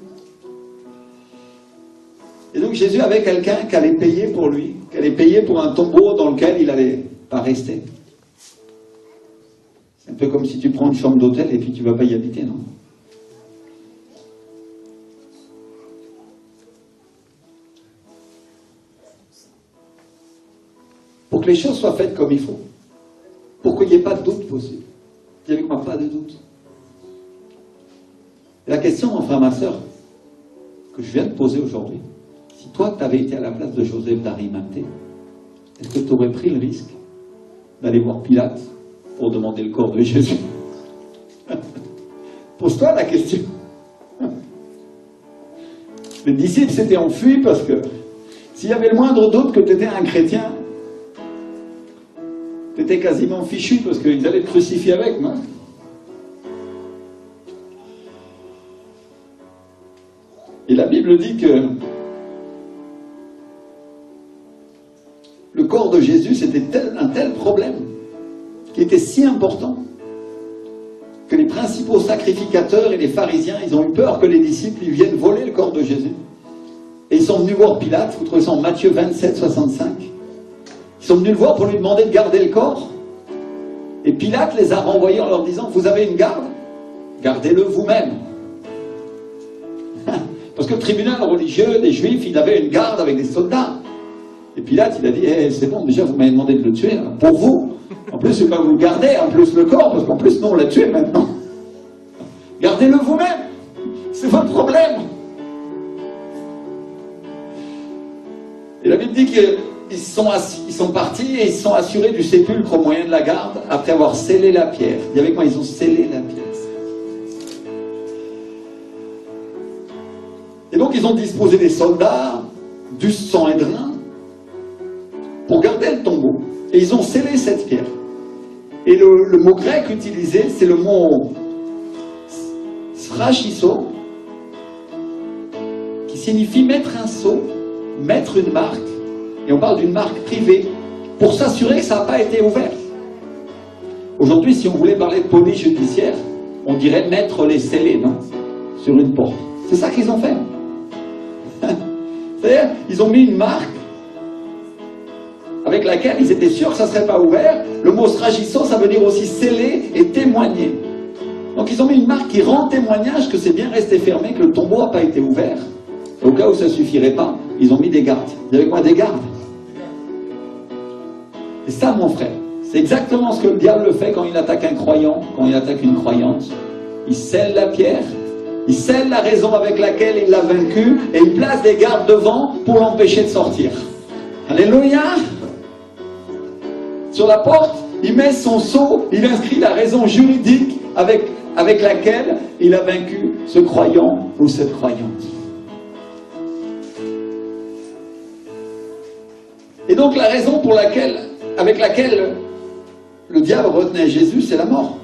Et donc Jésus avait quelqu'un qui allait payer pour lui, qui allait payer pour un tombeau dans lequel il n'allait pas rester. C'est un peu comme si tu prends une chambre d'hôtel et puis tu ne vas pas y habiter, non? Pour que les choses soient faites comme il faut. Pour qu'il n'y ait pas de doute possible. Il n'y avait pas de doute. Et la question, mon frère, ma soeur, que je viens de poser aujourd'hui, si toi, tu avais été à la place de Joseph d'Arimathée, est-ce que tu aurais pris le risque d'aller voir Pilate pour demander le corps de Jésus? Pose-toi la question. Les disciples s'étaient enfuis parce que s'il y avait le moindre doute que tu étais un chrétien, tu étais quasiment fichu parce qu'ils allaient te crucifier avec, non? Et la Bible dit que le corps de Jésus, c'était un tel problème, qui était si important, que les principaux sacrificateurs et les pharisiens, ils ont eu peur que les disciples ils viennent voler le corps de Jésus. Et ils sont venus voir Pilate, vous trouvez ça en Matthieu 27, 65. Ils sont venus le voir pour lui demander de garder le corps. Et Pilate les a renvoyés en leur disant, vous avez une garde? Gardez-le vous-même. Parce que le tribunal religieux des Juifs, il avait une garde avec des soldats. Et Pilate, il a dit, hey, c'est bon, déjà vous m'avez demandé de le tuer, hein, pour vous. En plus, je ne vais pas vous le garder, en plus le corps, parce qu'en plus, nous, on l'a tué maintenant. Gardez-le vous-même. C'est votre problème. Et la Bible dit qu'ils sont partis et ils se sont assurés du sépulcre au moyen de la garde, après avoir scellé la pierre. Dis avec moi, ils ont scellé la pierre. Et donc, ils ont disposé des soldats, du Sanhédrin, pour garder le tombeau. Et ils ont scellé cette pierre. Et le mot grec utilisé, c'est le mot srachiso, qui signifie mettre un sceau, mettre une marque. Et on parle d'une marque privée, pour s'assurer que ça n'a pas été ouvert. Aujourd'hui, si on voulait parler de police judiciaire, on dirait mettre les scellés, non? Sur une porte. C'est ça qu'ils ont fait. C'est-à-dire, ils ont mis une marque avec laquelle ils étaient sûrs que ça ne serait pas ouvert. Le mot sragisso, ça veut dire aussi sceller et témoigner. Donc ils ont mis une marque qui rend témoignage que c'est bien resté fermé, que le tombeau n'a pas été ouvert. Au cas où ça ne suffirait pas, ils ont mis des gardes. Vous avez quoi, des gardes? Et ça, mon frère, c'est exactement ce que le diable fait quand il attaque un croyant, quand il attaque une croyante. Il scelle la pierre, il scelle la raison avec laquelle il l'a vaincu, et il place des gardes devant pour l'empêcher de sortir. Alléluia! Sur la porte, il met son sceau, il inscrit la raison juridique avec laquelle il a vaincu ce croyant ou cette croyante. Et donc la raison avec laquelle le diable retenait Jésus, c'est la mort.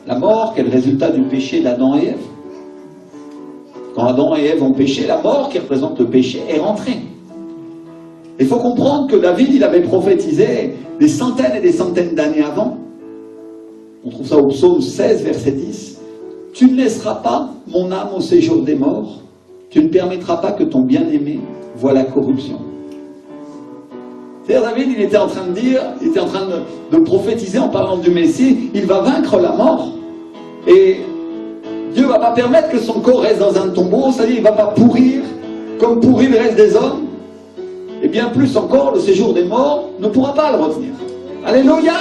La mort qui est le résultat du péché d'Adam et Ève. Quand Adam et Ève ont péché, la mort qui représente le péché est rentrée. Il faut comprendre que David, il avait prophétisé des centaines et des centaines d'années avant. On trouve ça au psaume 16, verset 10. « Tu ne laisseras pas mon âme au séjour des morts. Tu ne permettras pas que ton bien-aimé voie la corruption. » C'est-à-dire, David, il était en train de dire, il était en train de prophétiser en parlant du Messie, il va vaincre la mort. Et Dieu ne va pas permettre que son corps reste dans un tombeau, c'est-à-dire il ne va pas pourrir comme pourrit le reste des hommes. Et bien plus encore, le séjour des morts ne pourra pas le retenir. Alléluia!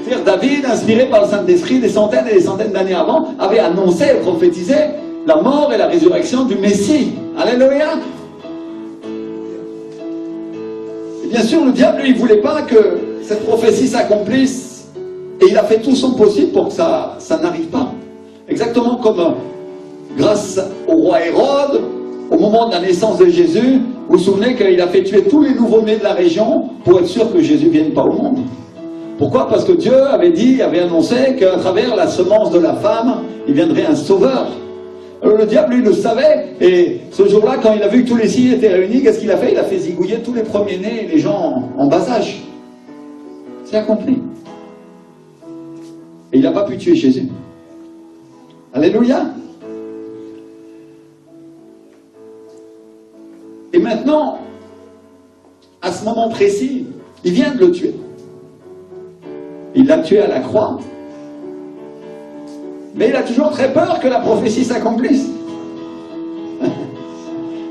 C'est-à-dire David, inspiré par le Saint-Esprit des centaines et des centaines d'années avant, avait annoncé et prophétisé la mort et la résurrection du Messie. Alléluia! Et bien sûr, le diable, lui, il ne voulait pas que cette prophétie s'accomplisse. Et il a fait tout son possible pour que ça n'arrive pas. Exactement comme grâce au roi Hérode, au moment de la naissance de Jésus, vous vous souvenez qu'il a fait tuer tous les nouveau-nés de la région pour être sûr que Jésus ne vienne pas au monde. Pourquoi? Parce que Dieu avait dit, avait annoncé qu'à travers la semence de la femme, il viendrait un sauveur. Alors le diable, lui, le savait, et ce jour-là, quand il a vu que tous les signes étaient réunis, qu'est-ce qu'il a fait? Il a fait zigouiller tous les premiers-nés et les gens en bas âge. C'est accompli. Et il n'a pas pu tuer Jésus. Alléluia! Et maintenant, à ce moment précis, il vient de le tuer. Il l'a tué à la croix. Mais il a toujours très peur que la prophétie s'accomplisse.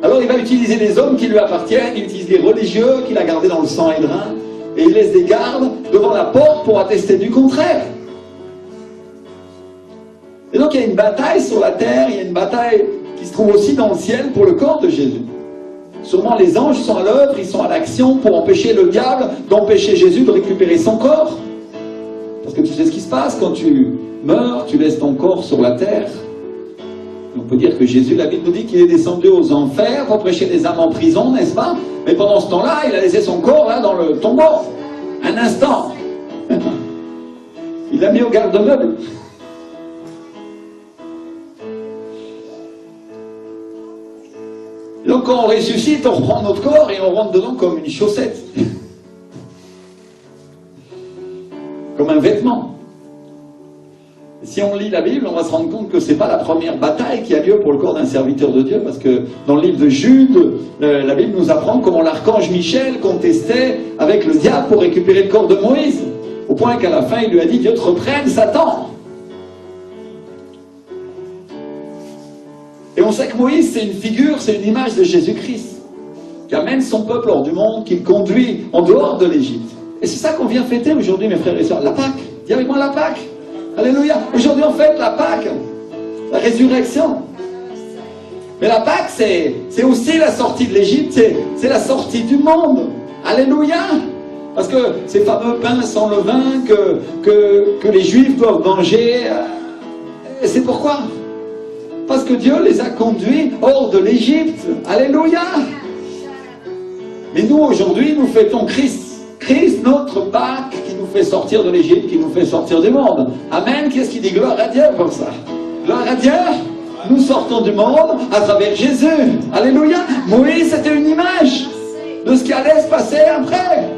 Alors il va utiliser les hommes qui lui appartiennent, il utilise les religieux qu'il a gardés dans le Sanhédrin, et il laisse des gardes devant la porte pour attester du contraire. Et donc il y a une bataille sur la terre, il y a une bataille qui se trouve aussi dans le ciel pour le corps de Jésus. Sûrement les anges sont à l'œuvre, ils sont à l'action pour empêcher le diable d'empêcher Jésus de récupérer son corps. Parce que tu sais ce qui se passe quand tu meurs, tu laisses ton corps sur la terre. On peut dire que Jésus, la Bible nous dit qu'il est descendu aux enfers pour prêcher des âmes en prison, n'est-ce pas? Mais pendant ce temps-là, il a laissé son corps là dans le tombeau. Un instant. Il l'a mis au garde-meuble. Donc quand on ressuscite, on reprend notre corps et on rentre dedans comme une chaussette. Comme un vêtement. Si on lit la Bible, on va se rendre compte que ce n'est pas la première bataille qui a lieu pour le corps d'un serviteur de Dieu, parce que dans le livre de Jude, la Bible nous apprend comment l'archange Michel contestait avec le diable pour récupérer le corps de Moïse, au point qu'à la fin il lui a dit « Dieu te reprenne, Satan !» on sait que Moïse, c'est une figure, c'est une image de Jésus-Christ, qui amène son peuple hors du monde, qui le conduit en dehors de l'Égypte. Et c'est ça qu'on vient fêter aujourd'hui, mes frères et sœurs, la Pâque. Dis avec moi la Pâque. Alléluia. Aujourd'hui, on fête la Pâque, la résurrection. Mais la Pâque, c'est aussi la sortie de l'Égypte, c'est la sortie du monde. Alléluia. Parce que ces fameux pains sans levain que les Juifs doivent manger, et c'est pourquoi? Parce que Dieu les a conduits hors de l'Égypte. Alléluia. Mais nous, aujourd'hui, nous fêtons Christ. Christ, notre Pâque, qui nous fait sortir de l'Égypte, qui nous fait sortir du monde. Amen. Qu'est-ce qui dit gloire à Dieu pour ça? Gloire à Dieu. Nous sortons du monde à travers Jésus. Alléluia. Moïse, c'était une image de ce qui allait se passer après.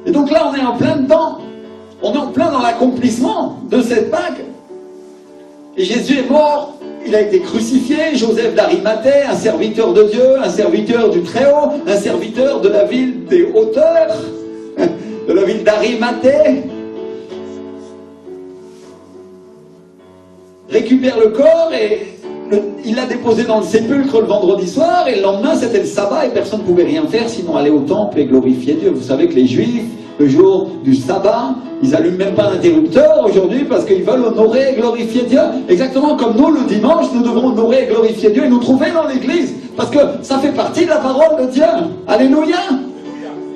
Et donc là, on est en plein dedans. On est en plein dans l'accomplissement de cette Pâque. Et Jésus est mort. Il a été crucifié. Joseph d'Arimathée, un serviteur de Dieu, un serviteur du Très-Haut, un serviteur de la ville des hauteurs, de la ville d'Arimathée, récupère le corps et il l'a déposé dans le sépulcre le vendredi soir, et le lendemain c'était le sabbat et personne ne pouvait rien faire sinon aller au temple et glorifier Dieu. Vous savez que les Juifs, le jour du sabbat, ils n'allument même pas d'interrupteur aujourd'hui parce qu'ils veulent honorer et glorifier Dieu. Exactement comme nous, le dimanche, nous devons honorer et glorifier Dieu et nous trouver dans l'église parce que ça fait partie de la parole de Dieu. Alléluia.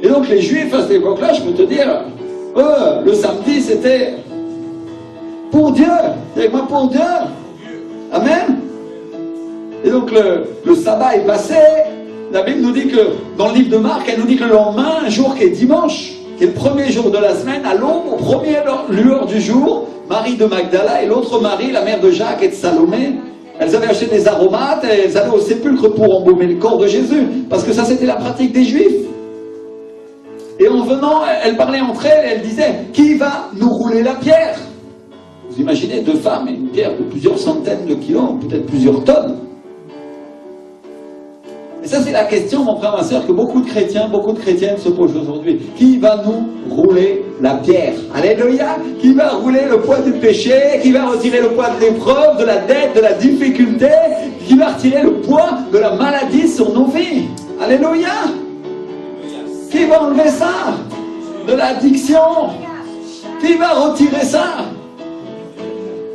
Et donc les Juifs à cette époque-là, je peux te dire, le samedi c'était pour Dieu. Avec moi, pour Dieu. Amen. Et donc le sabbat est passé. La Bible nous dit que, dans le livre de Marc, elle nous dit que le lendemain, un jour qui est dimanche, qui est le premier jour de la semaine, à l'aube, au premier lueur du jour, Marie de Magdala et l'autre Marie, la mère de Jacques et de Salomé, elles avaient acheté des aromates et elles allaient au sépulcre pour embaumer le corps de Jésus. Parce que ça, c'était la pratique des Juifs. Et en venant, elles parlaient entre elles et elles disaient, qui va nous rouler la pierre? Vous imaginez deux femmes et une pierre de plusieurs centaines de kilos, peut-être plusieurs tonnes. Et ça, c'est la question, mon frère, ma soeur, que beaucoup de chrétiens, beaucoup de chrétiennes se posent aujourd'hui. Qui va nous rouler la pierre? Alléluia! Qui va rouler le poids du péché? Qui va retirer le poids de l'épreuve, de la dette, de la difficulté? Qui va retirer le poids de la maladie sur nos vies? Alléluia! Qui va enlever ça? De l'addiction? Qui va retirer ça?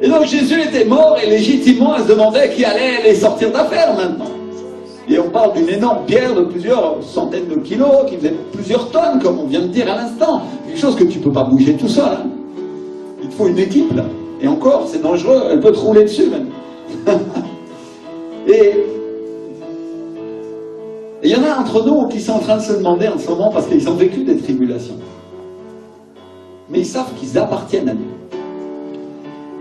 Et donc Jésus était mort et légitimement elle se demandait qui allait les sortir d'affaire maintenant. Et on parle d'une énorme pierre de plusieurs centaines de kilos qui faisait plusieurs tonnes, comme on vient de dire à l'instant. Quelque chose que tu ne peux pas bouger tout seul. Hein. Il te faut une équipe là. Et encore, c'est dangereux, elle peut te rouler dessus même. Et il y en a entre nous qui sont en train de se demander en ce moment parce qu'ils ont vécu des tribulations. Mais ils savent qu'ils appartiennent à Dieu.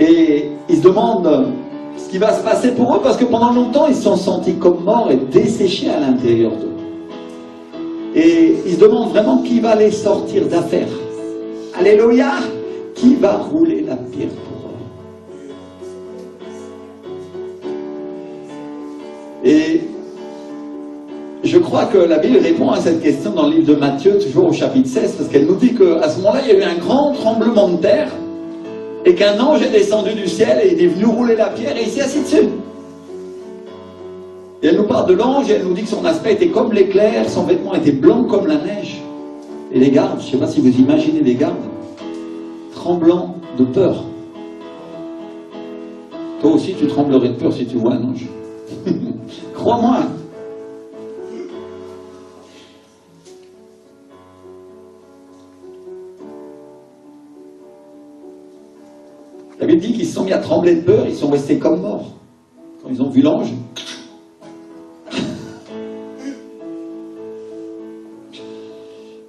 Et ils se demandent ce qui va se passer pour eux, parce que pendant longtemps, ils se sont sentis comme morts et desséchés à l'intérieur d'eux. Et ils se demandent vraiment qui va les sortir d'affaire. Alléluia! Qui va rouler la pierre pour eux? Et je crois que la Bible répond à cette question dans le livre de Matthieu, toujours au chapitre 16, parce qu'elle nous dit qu'à ce moment-là, il y a eu un grand tremblement de terre, et qu'un ange est descendu du ciel et il est venu rouler la pierre et il s'est assis dessus. Et elle nous parle de l'ange et elle nous dit que son aspect était comme l'éclair, son vêtement était blanc comme la neige. Et les gardes, je ne sais pas si vous imaginez les gardes, tremblants de peur. Toi aussi tu tremblerais de peur si tu vois un ange. Crois-moi. La Bible dit qu'ils se sont mis à trembler de peur, ils sont restés comme morts. Quand ils ont vu l'ange.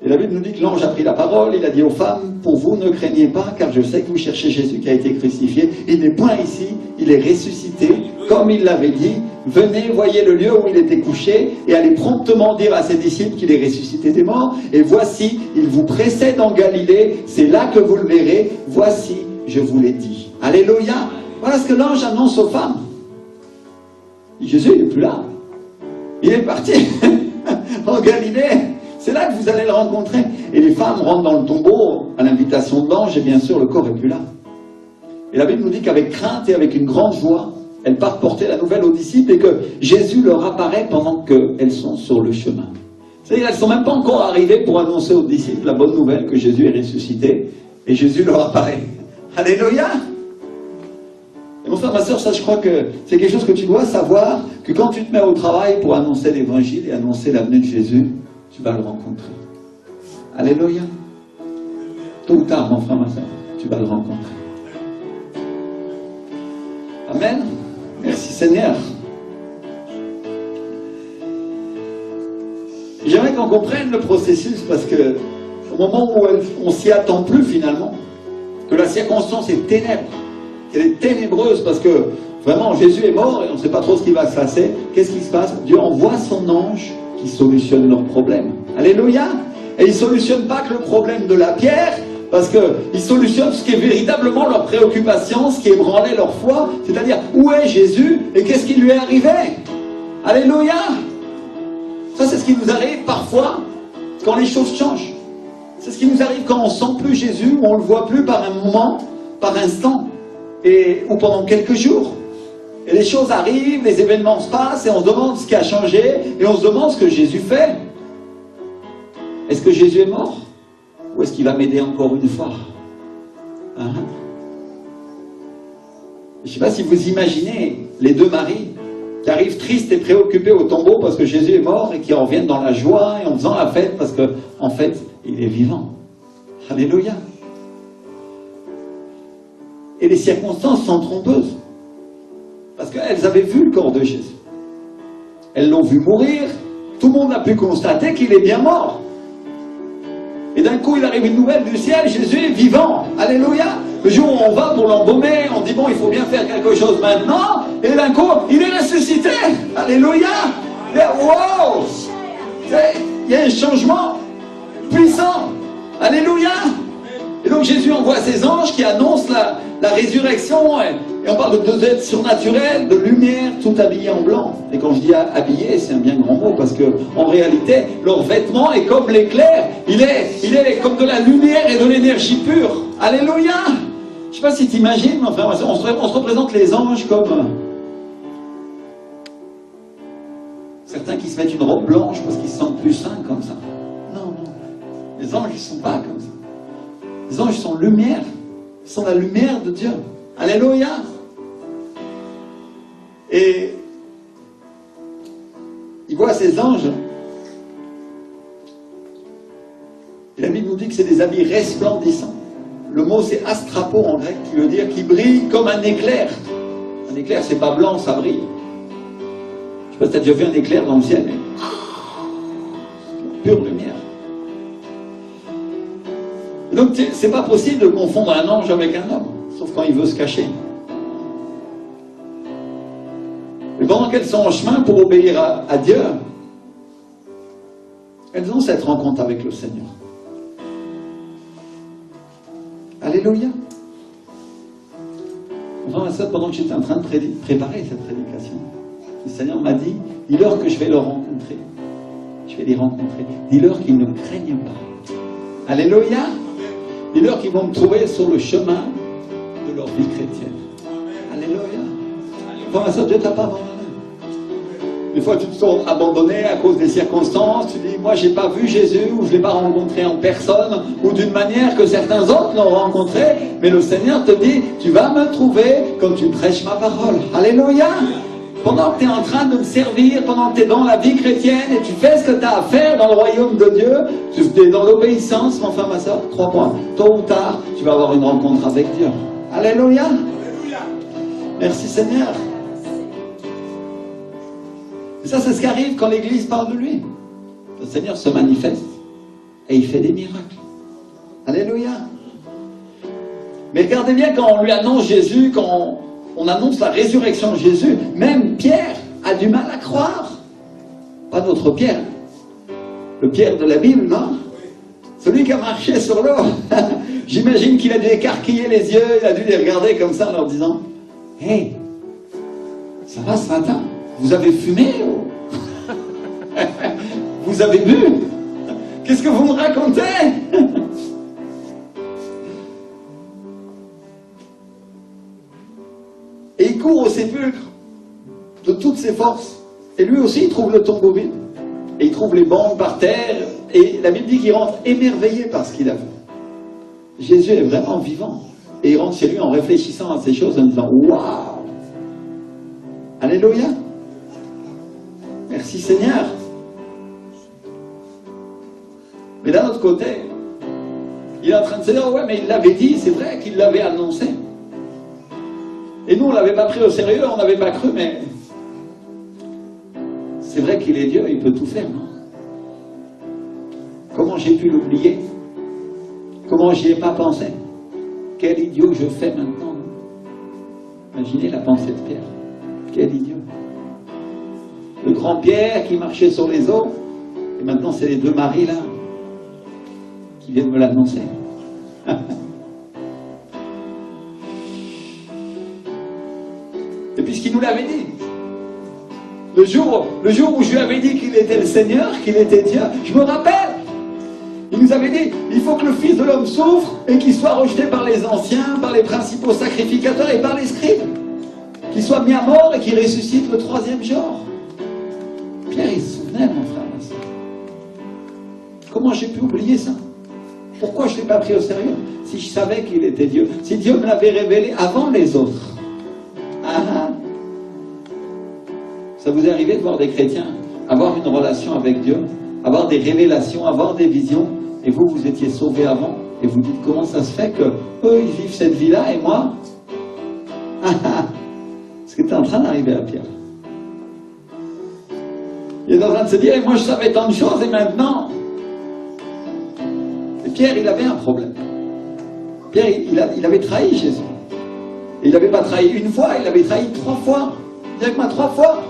Et la Bible nous dit que l'ange a pris la parole, il a dit aux femmes, pour vous ne craignez pas, car je sais que vous cherchez Jésus qui a été crucifié. Il n'est point ici, il est ressuscité, comme il l'avait dit. Venez, voyez le lieu où il était couché, et allez promptement dire à ses disciples qu'il est ressuscité des morts. Et voici, il vous précède en Galilée, c'est là que vous le verrez. Voici, je vous l'ai dit. Alléluia. Voilà ce que l'ange annonce aux femmes. Jésus, il n'est plus là. Il est parti en Galilée. C'est là que vous allez le rencontrer. Et les femmes rentrent dans le tombeau à l'invitation de l'ange, et bien sûr, le corps n'est plus là. Et la Bible nous dit qu'avec crainte et avec une grande joie, elles partent porter la nouvelle aux disciples et que Jésus leur apparaît pendant qu'elles sont sur le chemin. C'est-à-dire qu'elles ne sont même pas encore arrivées pour annoncer aux disciples la bonne nouvelle que Jésus est ressuscité et Jésus leur apparaît. Alléluia! Et mon frère, ma soeur, ça je crois que c'est quelque chose que tu dois savoir, que quand tu te mets au travail pour annoncer l'évangile et annoncer la venue de Jésus, tu vas le rencontrer. Alléluia! Tôt ou tard, mon frère, ma soeur, tu vas le rencontrer. Amen. Merci Seigneur. J'aimerais qu'on comprenne le processus parce que au moment où on s'y attend plus finalement, que la circonstance est ténèbre, qu'elle est ténébreuse parce que vraiment Jésus est mort et on ne sait pas trop ce qui va se passer, qu'est-ce qui se passe? Dieu envoie son ange qui solutionne leurs problèmes. Alléluia. Et il ne solutionne pas que le problème de la pierre, parce qu'il solutionne ce qui est véritablement leur préoccupation, ce qui ébranlait leur foi, c'est-à-dire où est Jésus et qu'est-ce qui lui est arrivé. Alléluia. Ça c'est ce qui nous arrive parfois quand les choses changent. C'est ce qui nous arrive quand on ne sent plus Jésus, ou on ne le voit plus par un moment, par instant, ou pendant quelques jours. Et les choses arrivent, les événements se passent, et on se demande ce qui a changé, et on se demande ce que Jésus fait. Est-ce que Jésus est mort? Ou est-ce qu'il va m'aider encore une fois? Hein? Je ne sais pas si vous imaginez les deux maris qui arrivent tristes et préoccupés au tombeau parce que Jésus est mort et qui en reviennent dans la joie et en faisant la fête parce qu'en fait, il est vivant. Alléluia. Et les circonstances sont trompeuses. Parce qu'elles avaient vu le corps de Jésus. Elles l'ont vu mourir. Tout le monde a pu constater qu'il est bien mort. Et d'un coup, il arrive une nouvelle du ciel, Jésus est vivant. Alléluia. Le jour où on va pour l'embaumer, on dit bon, il faut bien faire quelque chose maintenant. Et d'un coup, il est ressuscité. Alléluia. Wow. Il y a un changement puissant. Alléluia. Et donc Jésus envoie ses anges qui annoncent la résurrection. Et on parle de deux êtres surnaturels, de lumière, tout habillés en blanc. Et quand je dis habillés, c'est un bien grand mot, parce que en réalité, leur vêtement est comme l'éclair. Il est comme de la lumière et de l'énergie pure. Alléluia. Je ne sais pas si tu imagines, enfin, on se représente les anges comme certains qui se mettent une robe blanche parce qu'ils se sentent plus saints comme ça. Non. Les anges, ils ne sont pas comme ça. Les anges sont lumière. Ils sont la lumière de Dieu. Alléluia. Et il voit ces anges. Et la Bible nous dit que c'est des habits resplendissants. Le mot c'est astrapo en grec, qui veut dire qui brille comme un éclair. Un éclair, c'est pas blanc, ça brille. Je sais pas si tu as déjà vu un éclair dans le ciel, mais pure lumière. Et donc c'est pas possible de confondre un ange avec un homme, sauf quand il veut se cacher. Et pendant qu'elles sont en chemin pour obéir à Dieu, elles ont cette rencontre avec le Seigneur. Alléluia. Enfin, ça, pendant que j'étais en train de préparer cette prédication, le Seigneur m'a dit, dis-leur que je vais leur rencontrer. Je vais les rencontrer. Dis-leur qu'ils ne craignent pas. Alléluia. Dis-leur qu'ils vont me trouver sur le chemin de leur vie chrétienne. Alléluia. Enfin, ça, Dieu t'a pas abandonné. Des fois, tu te sens abandonné à cause des circonstances. Tu dis, moi, j'ai pas vu Jésus, ou je l'ai pas rencontré en personne, ou d'une manière que certains autres l'ont rencontré. Mais le Seigneur te dit, tu vas me trouver quand tu prêches ma parole. Alléluia. Pendant que tu es en train de me servir, pendant que tu es dans la vie chrétienne et tu fais ce que tu as à faire dans le royaume de Dieu, tu es dans l'obéissance, mon frère, ma soeur, crois-moi, tôt ou tard, tu vas avoir une rencontre avec Dieu. Alléluia. Alléluia. Merci Seigneur. Et ça, c'est ce qui arrive quand l'Église parle de lui. Le Seigneur se manifeste et il fait des miracles. Alléluia. Mais regardez bien quand on lui annonce Jésus, quand on annonce la résurrection de Jésus, même Pierre a du mal à croire. Pas notre Pierre. Le Pierre de la Bible, non? Celui qui a marché sur l'eau. J'imagine qu'il a dû écarquiller les yeux, il a dû les regarder comme ça en leur disant, « Hey, ça va ce matin? Vous avez fumé? Vous avez bu? Qu'est-ce que vous me racontez? » court au sépulcre de toutes ses forces. Et lui aussi, il trouve le tombeau vide. Et il trouve les bandes par terre. Et la Bible dit qu'il rentre émerveillé par ce qu'il a vu. Jésus est vraiment vivant. Et il rentre chez lui en réfléchissant à ces choses, en disant « Waouh ! Alléluia ! Merci Seigneur !» Mais d'un autre côté, il est en train de se dire « Ouais, mais il l'avait dit, c'est vrai qu'il l'avait annoncé. » Et nous, on ne l'avait pas pris au sérieux, on n'avait pas cru, mais c'est vrai qu'il est Dieu, il peut tout faire, non? Comment j'ai pu l'oublier? Comment j'y ai pas pensé? Quel idiot je fais maintenant? Imaginez la pensée de Pierre. Quel idiot. Le grand Pierre qui marchait sur les eaux, et maintenant c'est les deux maris là qui viennent me l'annoncer. Et puis ce qu'il nous l'avait dit. Le jour où je lui avais dit qu'il était le Seigneur, qu'il était Dieu, je me rappelle. Il nous avait dit, il faut que le Fils de l'homme souffre et qu'il soit rejeté par les anciens, par les principaux sacrificateurs et par les scribes. Qu'il soit mis à mort et qu'il ressuscite le troisième jour. Pierre, il se souvenait, mon frère, ma soeur. Comment j'ai pu oublier ça? Pourquoi je ne l'ai pas pris au sérieux? Si je savais qu'il était Dieu, si Dieu me l'avait révélé avant les autres. Ah, ça vous est arrivé de voir des chrétiens avoir une relation avec Dieu, avoir des révélations, avoir des visions, et vous, vous étiez sauvés avant, et vous dites comment ça se fait que eux, ils vivent cette vie-là, et moi? Ce qui était en train d'arriver à Pierre. Il est en train de se dire, et moi je savais tant de choses, et maintenant? Et Pierre, il avait un problème. Pierre, il avait trahi Jésus. Il n'avait pas trahi une fois, il l'avait trahi 3 fois. Il dit, 3 fois.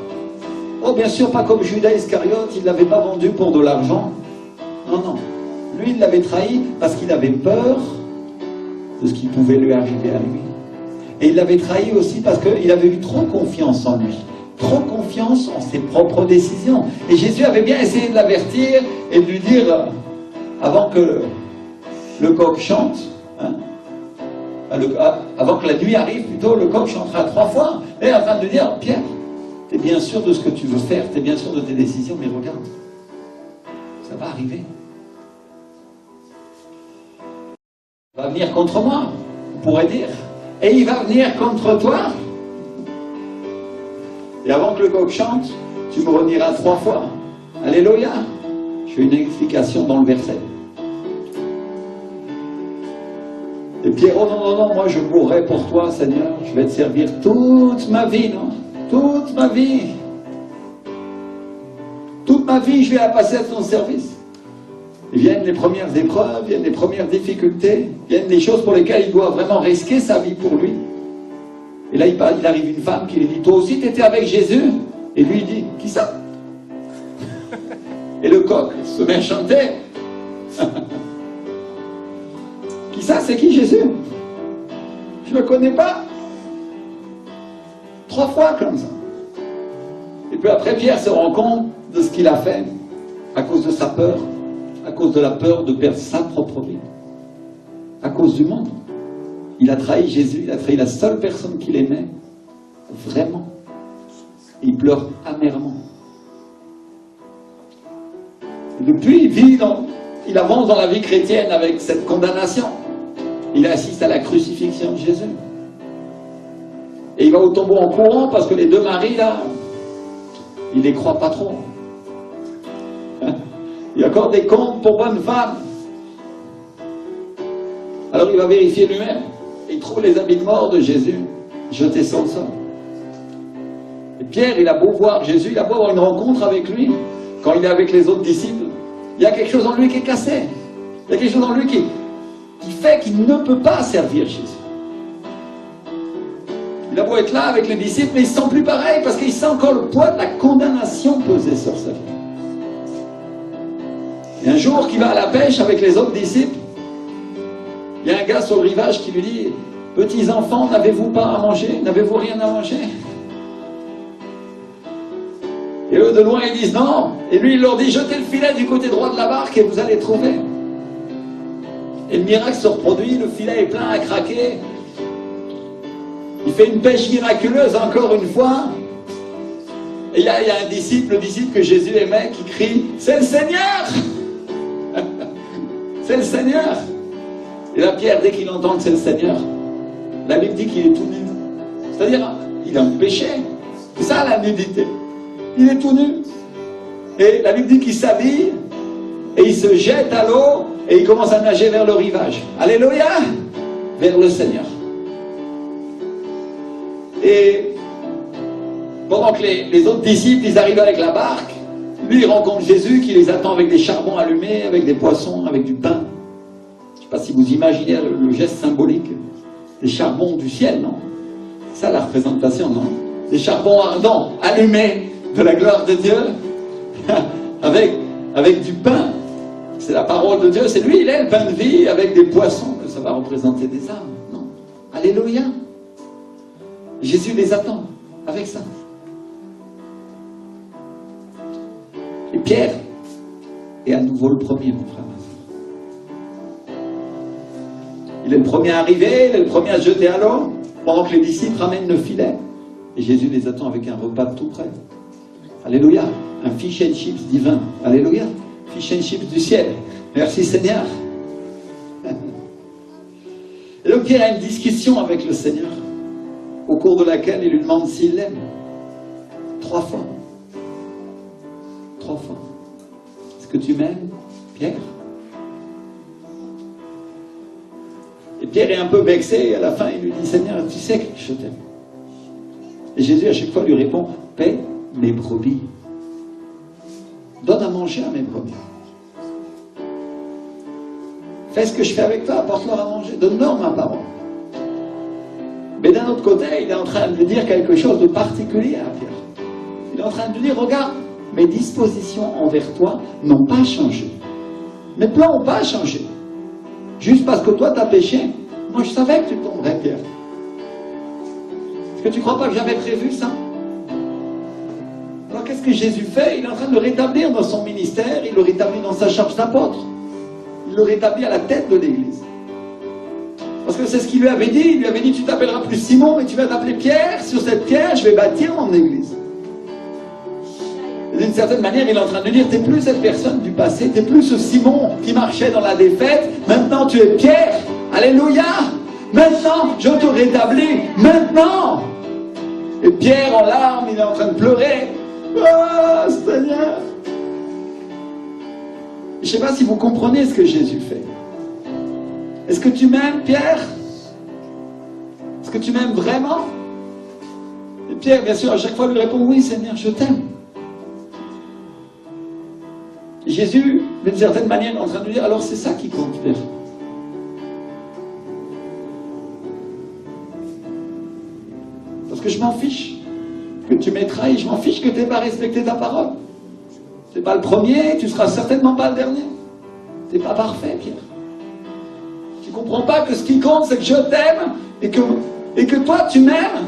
Oh, bien sûr, pas comme Judas Iscariote, il ne l'avait pas vendu pour de l'argent. Non, non. Lui, il l'avait trahi parce qu'il avait peur de ce qui pouvait lui arriver à lui. Et il l'avait trahi aussi parce qu'il avait eu trop confiance en lui. Trop confiance en ses propres décisions. Et Jésus avait bien essayé de l'avertir et de lui dire, avant que le coq chante, hein, avant que la nuit arrive, plutôt, le coq chantera 3 fois. Et il est en train de lui dire, Pierre, tu es bien sûr de ce que tu veux faire, tu es bien sûr de tes décisions, mais regarde, ça va arriver. Il va venir contre moi, on pourrait dire. Et il va venir contre toi. Et avant que le coq chante, tu me redieras 3 fois. Alléluia. Je fais une explication dans le verset. Et Pierre, oh non, non, non, moi je mourrai pour toi, Seigneur. Je vais te servir toute ma vie, non? Toute ma vie. Toute ma vie, je vais la passer à ton service. Et viennent les premières épreuves, viennent les premières difficultés, viennent les choses pour lesquelles il doit vraiment risquer sa vie pour lui. Et là, il arrive une femme qui lui dit, toi aussi, tu étais avec Jésus? Et lui, il dit, qui ça? Et le coq se met à chanter. Qui ça? C'est qui Jésus? Je ne le connais pas. 3 fois comme ça. Et puis après, Pierre se rend compte de ce qu'il a fait à cause de sa peur, à cause de la peur de perdre sa propre vie, à cause du monde. Il a trahi Jésus, il a trahi la seule personne qu'il aimait, vraiment. Il pleure amèrement. Et depuis, il avance dans la vie chrétienne avec cette condamnation. Il assiste à la crucifixion de Jésus. Et il va au tombeau en courant parce que les 2 maris, là, il les croit pas trop. Il accorde des comptes pour bonnes femmes. Alors il va vérifier lui-même. Il trouve les habits de mort de Jésus jetés sur le sol. Et Pierre, il a beau voir Jésus, il a beau avoir une rencontre avec lui, quand il est avec les autres disciples, il y a quelque chose en lui qui est cassé. Il y a quelque chose en lui qui fait qu'il ne peut pas servir Jésus. Il a beau être là avec les disciples, mais il ne se sent plus pareil parce qu'il sent encore le poids de la condamnation peser sur sa vie. Et un jour qu'il va à la pêche avec les autres disciples, il y a un gars sur le rivage qui lui dit, petits enfants, n'avez-vous pas à manger? N'avez-vous rien à manger? Et eux de loin ils disent non. Et lui il leur dit, jetez le filet du côté droit de la barque et vous allez trouver. Et le miracle se reproduit, le filet est plein à craquer. Il fait une pêche miraculeuse encore une fois. Et il y a un disciple, le disciple que Jésus aimait, qui crie « C'est le Seigneur !» C'est le Seigneur. Et là, Pierre, dès qu'il entend que c'est le Seigneur, la Bible dit qu'il est tout nu. C'est-à-dire, il a un péché. C'est ça la nudité. Il est tout nu. Et la Bible dit qu'il s'habille et il se jette à l'eau et il commence à nager vers le rivage. Alléluia! Vers le Seigneur. Et pendant que les autres disciples, ils arrivent avec la barque, lui, il rencontre Jésus qui les attend avec des charbons allumés, avec des poissons, avec du pain. Je ne sais pas si vous imaginez le geste symbolique. Des charbons du ciel, non? C'est ça la représentation, non? Des charbons ardents, allumés de la gloire de Dieu, avec du pain. C'est la parole de Dieu, c'est lui, il est le pain de vie, avec des poissons, que ça va représenter des âmes, non? Alléluia! Jésus les attend avec ça. Et Pierre est à nouveau le premier, mon frère. Il est le premier arrivé, il est le premier à se jeter à l'eau, pendant que les disciples ramènent le filet. Et Jésus les attend avec un repas tout prêt. Alléluia. Un fish and chips divin. Alléluia. Fish and chips du ciel. Merci Seigneur. Et donc Pierre a une discussion avec le Seigneur, au cours de laquelle il lui demande s'il l'aime. 3 fois. 3 fois. Est-ce que tu m'aimes, Pierre? Et Pierre est un peu vexé, et à la fin, il lui dit, Seigneur, tu sais que je t'aime. Et Jésus, à chaque fois, lui répond, paie mes brebis. Donne à manger à mes brebis. Fais ce que je fais avec toi, apporte-leur à manger. Donne-leur ma parole. Mais d'un autre côté, il est en train de lui dire quelque chose de particulier à Pierre. Il est en train de lui dire, regarde, mes dispositions envers toi n'ont pas changé. Mes plans n'ont pas changé. Juste parce que toi, tu as péché. Moi, je savais que tu tomberais, Pierre. Est-ce que tu ne crois pas que j'avais prévu ça? Alors, qu'est-ce que Jésus fait? Il est en train de le rétablir dans son ministère. Il le rétablit dans sa charge d'apôtre. Il le rétablit à la tête de l'Église. Parce que c'est ce qu'il lui avait dit. Il lui avait dit, tu t'appelleras plus Simon, mais tu vas t'appeler Pierre. Sur cette pierre, je vais bâtir mon Église. D'une certaine manière, il est en train de dire, tu n'es plus cette personne du passé, tu n'es plus ce Simon qui marchait dans la défaite, maintenant tu es Pierre, alléluia, maintenant je te rétablis, maintenant. Et Pierre en larmes, il est en train de pleurer, ah Seigneur. Je ne sais pas si vous comprenez ce que Jésus fait. Est-ce que tu m'aimes, Pierre? Est-ce que tu m'aimes vraiment? Et Pierre, bien sûr, à chaque fois lui répond, oui Seigneur, je t'aime. Jésus, d'une certaine manière, est en train de dire, alors c'est ça qui compte, Pierre. Parce que je m'en fiche que tu m'aies trahi, je m'en fiche que tu n'aies pas respecté ta parole. Tu n'es pas le premier, tu ne seras certainement pas le dernier. Tu n'es pas parfait, Pierre. Tu ne comprends pas que ce qui compte, c'est que je t'aime et que toi, tu m'aimes.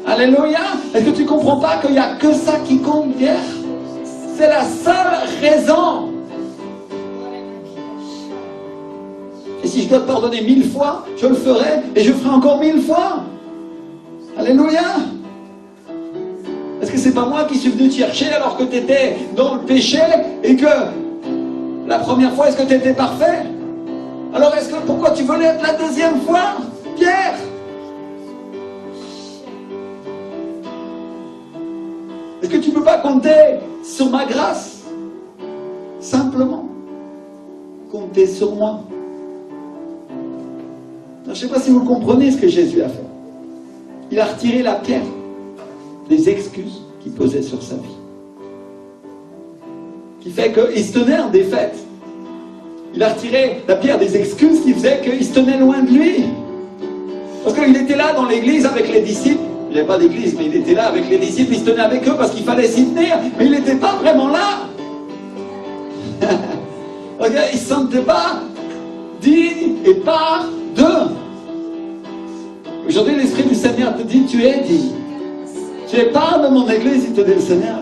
Alléluia. Est-ce que tu ne comprends pas qu'il n'y a que ça qui compte, Pierre? C'est la seule raison. Et si je dois te pardonner 1000 fois, je le ferai et je ferai encore 1000 fois. Alléluia. Est-ce que c'est pas moi qui suis venu te chercher alors que tu étais dans le péché et que la première fois, est-ce que tu étais parfait? Alors pourquoi tu veux l'être la deuxième fois, Pierre? Est-ce que tu ne peux pas compter sur ma grâce? Simplement, compter sur moi. Je ne sais pas si vous comprenez ce que Jésus a fait. Il a retiré la pierre des excuses qu'il posait sur sa vie. Qui fait qu'il se tenait en défaite. Il a retiré la pierre des excuses qui faisait qu'il se tenait loin de lui. Parce qu'il était là dans l'église avec les disciples. Il n'y avait pas d'église, mais il était là avec les disciples, il se tenait avec eux parce qu'il fallait s'y tenir, mais il n'était pas vraiment là. Il ne se sentait pas digne et part d'eux. Aujourd'hui, l'Esprit du Seigneur te dit, tu es digne. Tu es part de mon église, il te dit le Seigneur.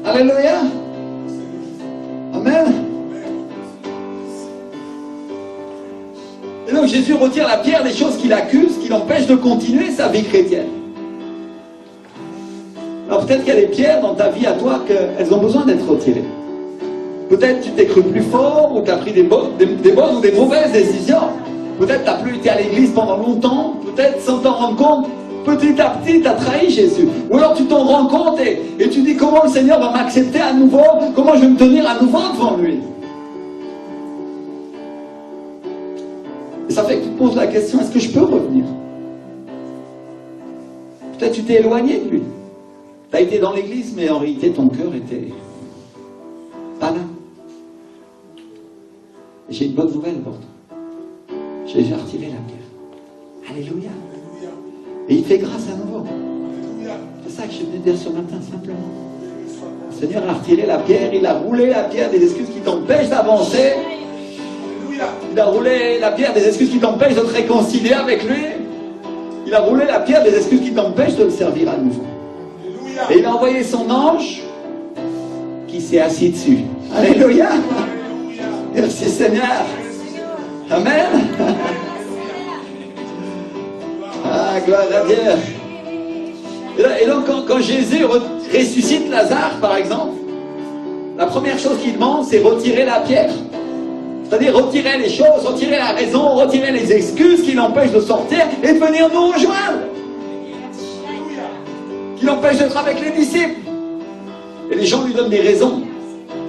Alléluia. Amen. Et donc Jésus retire la pierre des choses qui l'accusent, qui l'empêchent de continuer sa vie chrétienne. Alors peut-être qu'il y a des pierres dans ta vie à toi qu'elles ont besoin d'être retirées. Peut-être tu t'es cru plus fort, ou tu as pris des bonnes ou des mauvaises décisions. Peut-être tu n'as plus été à l'église pendant longtemps, peut-être sans t'en rendre compte, petit à petit tu as trahi Jésus. Ou alors tu t'en rends compte et tu dis comment le Seigneur va m'accepter à nouveau, comment je vais me tenir à nouveau devant lui. Et ça fait que tu te poses la question, est-ce que je peux revenir? Peut-être tu t'es éloigné de lui. Tu as été dans l'église, mais en réalité ton cœur était pas là. J'ai une bonne nouvelle pour toi. J'ai déjà retiré la pierre. Alléluia. Et il fait grâce à nouveau. C'est ça que je venais dire ce matin, simplement. Le Seigneur a retiré la pierre, il a roulé la pierre des excuses qui t'empêchent d'avancer. Il a roulé la pierre des excuses qui t'empêchent de te réconcilier avec lui. Il a roulé la pierre des excuses qui t'empêchent de le servir à nouveau. Et il a envoyé son ange qui s'est assis dessus. Alléluia. Merci Seigneur. Amen. Ah, gloire à Dieu. Et donc, quand Jésus ressuscite Lazare, par exemple, la première chose qu'il demande, c'est retirer la pierre. C'est-à-dire retirer les choses, retirer la raison, retirer les excuses qui l'empêchent de sortir et de venir nous rejoindre. Qui l'empêchent d'être avec les disciples. Et les gens lui donnent des raisons.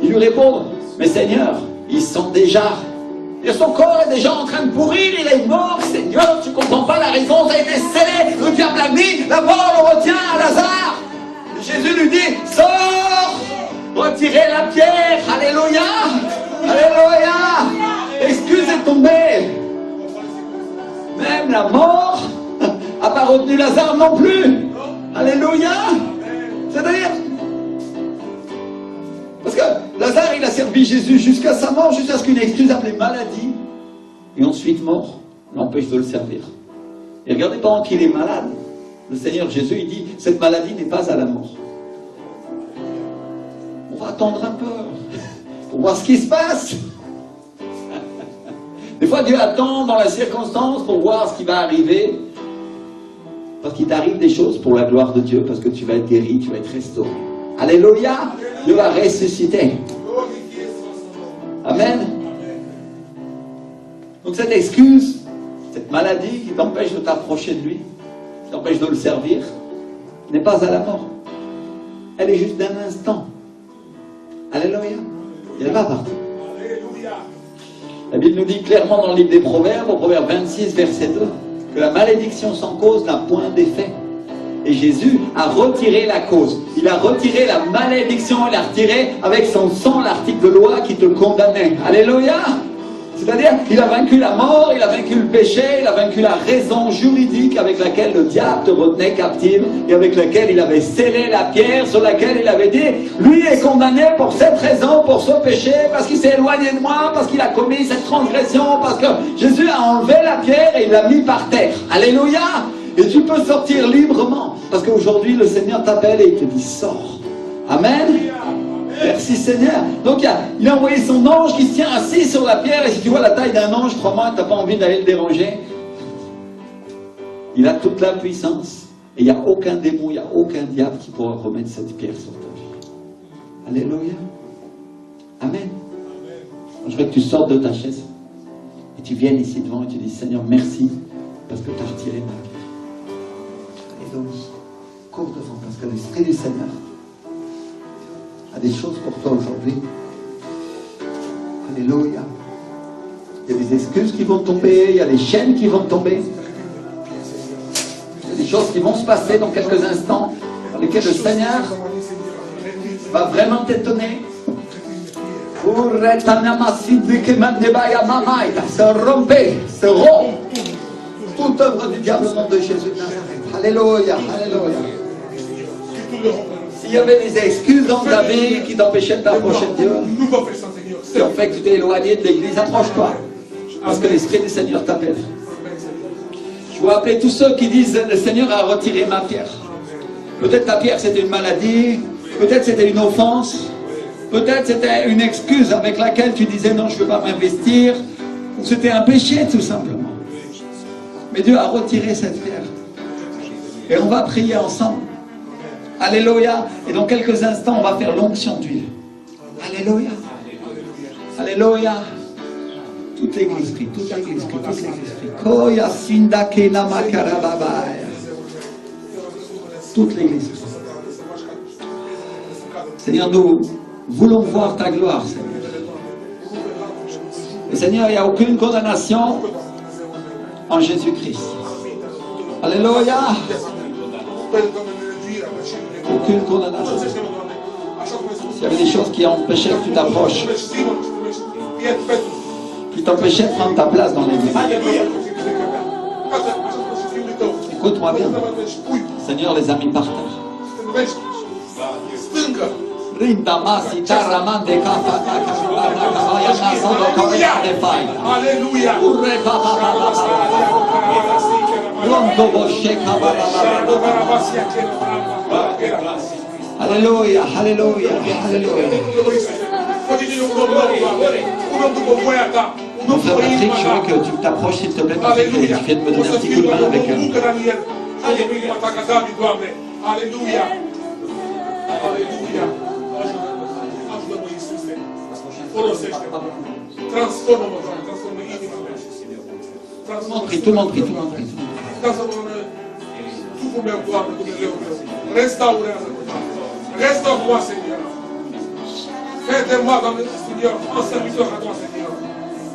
Ils lui répondent, mais Seigneur, ils sont déjà... Son corps est déjà en train de pourrir, il est mort, Seigneur, tu ne comprends pas la raison, ça a été scellé, le diable a mis, la mort le retient à Lazare. Et Jésus lui dit, sors, retirez la pierre, alléluia, alléluia, excuse est tombée. Même la mort n'a pas retenu Lazare non plus, alléluia. C'est-à-dire, parce que Lazare, il a servi Jésus jusqu'à sa mort, jusqu'à ce qu'une excuse appelée maladie, et ensuite mort, l'empêche de le servir. Et regardez, pendant qu'il est malade, le Seigneur Jésus, il dit, cette maladie n'est pas à la mort. On va attendre un peu, pour voir ce qui se passe. Des fois, Dieu attend dans la circonstance pour voir ce qui va arriver, parce qu'il t'arrive des choses pour la gloire de Dieu, parce que tu vas être guéri, tu vas être restauré. Alléluia, Dieu va ressusciter. Amen. Donc cette excuse, cette maladie qui t'empêche de t'approcher de lui, qui t'empêche de le servir, n'est pas à la mort. Elle est juste d'un instant. Alléluia. Et elle va partir. La Bible nous dit clairement dans le livre des Proverbes, au Proverbe 26, verset 2, que la malédiction sans cause n'a point d'effet. Et Jésus a retiré la cause. Il a retiré la malédiction, il a retiré avec son sang l'article de loi qui te condamnait. Alléluia. C'est-à-dire qu'il a vaincu la mort, il a vaincu le péché, il a vaincu la raison juridique avec laquelle le diable te retenait captive et avec laquelle il avait scellé la pierre sur laquelle il avait dit, lui est condamné pour cette raison, pour ce péché, parce qu'il s'est éloigné de moi, parce qu'il a commis cette transgression, parce que Jésus a enlevé la pierre et il l'a mis par terre. Alléluia. Et tu peux sortir librement. Parce qu'aujourd'hui, le Seigneur t'appelle et il te dit, sors. Amen. Merci Seigneur. Donc il a envoyé son ange qui se tient assis sur la pierre. Et si tu vois la taille d'un ange, crois-moi, tu n'as pas envie d'aller le déranger. Il a toute la puissance. Et il n'y a aucun démon, il n'y a aucun diable qui pourra remettre cette pierre sur ta vie. Alléluia. Amen. Je veux que tu sortes de ta chaise. Et tu viennes ici devant et tu dis, Seigneur, merci. Parce que tu as retiré ma pierre. Cours devant, parce que l'Esprit du Seigneur a des choses pour toi aujourd'hui. Alléluia. Il y a des excuses qui vont tomber, il y a des chaînes qui vont tomber. Il y a des choses qui vont se passer dans quelques instants, dans lesquelles le Seigneur va vraiment t'étonner. Se romper, se rompt. Toute œuvre du diable au nom de Jésus de Nazareth. Alléluia, alléluia. S'il y avait des excuses dans ta vie qui t'empêchaient de t'approcher de Dieu, qui ont fait que tu t'es éloigné de l'église, approche-toi. Parce que l'Esprit du Seigneur t'appelle. Je veux appeler tous ceux qui disent, le Seigneur a retiré ma pierre. Peut-être ta pierre c'était une maladie, peut-être c'était une offense, peut-être c'était une excuse avec laquelle tu disais non, je ne veux pas m'investir, ou c'était un péché tout simplement. Mais Dieu a retiré cette pierre. Et on va prier ensemble. Alléluia. Et dans quelques instants, on va faire l'onction d'huile. Alléluia. Alléluia. Toute l'église prie, toute l'église prie, toute l'église prie. Koya sindake namakarababaya. Toute l'église prie. Seigneur, nous voulons voir ta gloire, Seigneur. Et Seigneur, il n'y a aucune condamnation en Jésus-Christ. Alléluia. Aucune condamnation. S'il y avait des choses qui empêchaient que tu t'approches, qui t'empêchaient de prendre ta place dans l'église. Écoute-moi bien. Seigneur les a mis par terre. Alléluia. Alléluia, alléluia, alléluia. Mon frère Patrick, je veux que tu t'approches s'il te plaît, parce que tu viens de me donner un petit coup de main avec Alléluia. Alléluia. Tout le monde prie, tout le monde prie. Restaure-moi, Seigneur. Aide-moi dans le Seigneur, en serviteur à toi, Seigneur.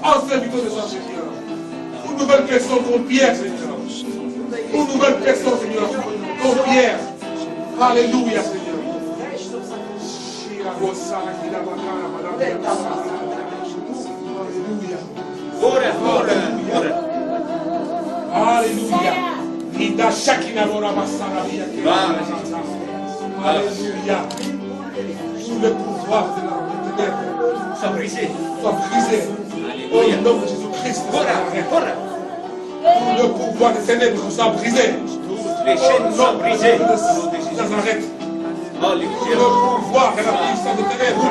En serviteur de toi, Seigneur. Une nouvelle personne comme Pierre, Seigneur. Une nouvelle personne, Seigneur, comme Pierre. Alléluia, Seigneur. Alléluia. Alléluia. Sous le pouvoir de la ténèbres soit brisé. Au nom de Jésus-Christ. Le pouvoir des ténèbres soit brisé. Toutes les chaînes sont brisées. Nazareth. Alléluia. Le pouvoir de la puissance des ténèbres.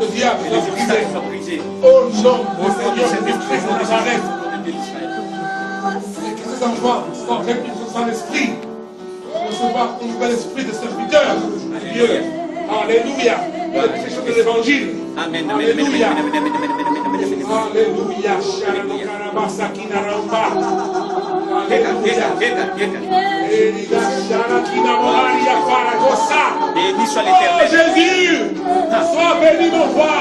Le diable Les soit obstacles brisé. sont brisés. Au nom de Seigneur Jésus-Christ de Nazareth. Et que ces enfants sont remplis de son esprit. Recevoir un nouvel esprit de serviteur de Dieu. Alléluia. La prédication de l'évangile. Amen. Alléluia. Alléluia. Alléluia. Béni soit Oh l'Éternel. Jésus, sois béni mon roi.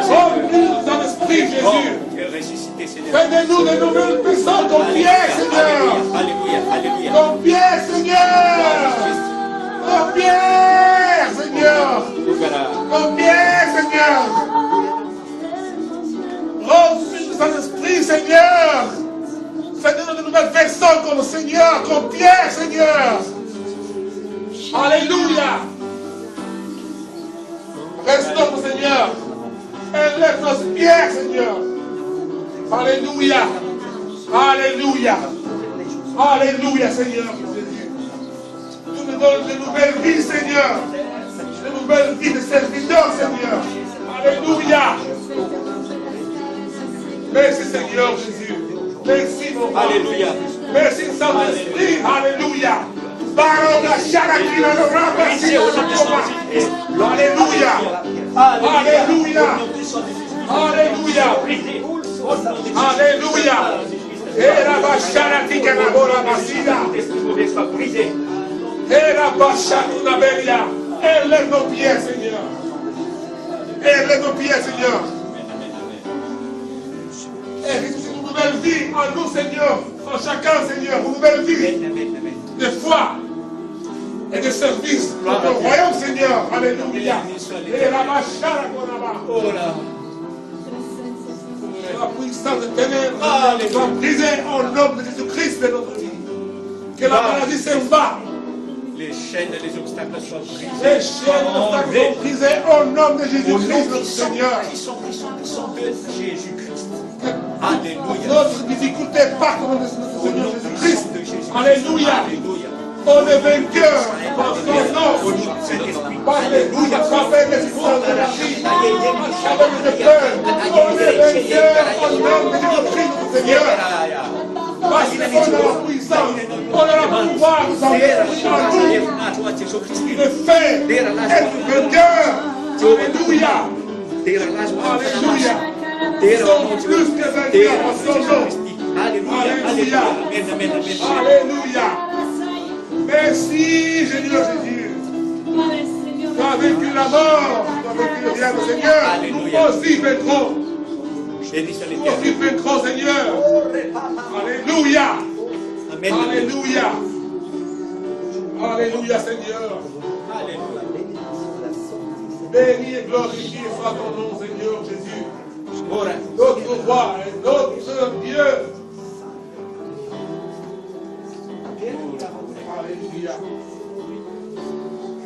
Remplis ton esprit, Jésus. Tu es ressuscité, Seigneur. Fais de nous de nouvelles personnes comme Pierre, Seigneur. Alléluia. Comme Pierre, Seigneur. Comme Pierre, Seigneur. Comme Pierre, Seigneur. Remplis de ton esprit, Seigneur. Fais-nous de nouvelles personnes comme Seigneur, comme Pierre, Seigneur. Alléluia. Restons, Seigneur. Élève nos pierres, Seigneur. Alléluia. Alléluia. Alléluia, Seigneur Jésus. Tu nous donnes de nouvelles vies, Seigneur. De nouvelles vies de serviteurs, Seigneur. Alléluia. Merci, Seigneur Jésus. Merci, mon Père. Alléluia. Merci, Saint-Esprit. Alléluia. Alléluia. Alléluia. Alléluia. Alléluia. Et la bacharati que la bola basida. Et la bacharati la belia. Élève nos pieds, Seigneur. Élève nos pieds, Seigneur. Et ressuscite une nouvelle vie en nous, Seigneur. En chacun, Seigneur. Une nouvelle vie de foi et de service pour ton royaume, Seigneur. Alléluia. Et la bacharati qu'on a. La puissance de ténèbres soit brisée au nom de Jésus-Christ de notre vie. Que la maladie s'en va. Les chaînes et les obstacles soient brisés. Les chaînes et les obstacles sont brisés au nom de Jésus-Christ notre Seigneur. Qui sont de Jésus-Christ. Alléluia. Notre difficulté part au nom de Seigneur Jésus-Christ. Alléluia. Alléluia. On est vainqueur par son nom. Alléluia. Avec les histoires de la vie. Avec les peurs. On est vainqueur au nom de Jésus-Christ, Seigneur. Parce qu'on a puissance. On a le pouvoir de s'enfuir en nous. Il est fait. Être vainqueur. Alléluia. Alléluia. Nous sommes plus que vainqueurs en son nom. Alléluia. Alléluia. Merci, Seigneur Jésus. Tu as vaincu la mort. Tu as vaincu le diable, Seigneur. Nous aussi vaincrons. Nous aussi vaincrons, Seigneur. Alléluia. Alléluia. Alléluia, Seigneur. Béni et glorifié soit ton nom, Seigneur Jésus. Notre roi et notre Dieu. Alléluia.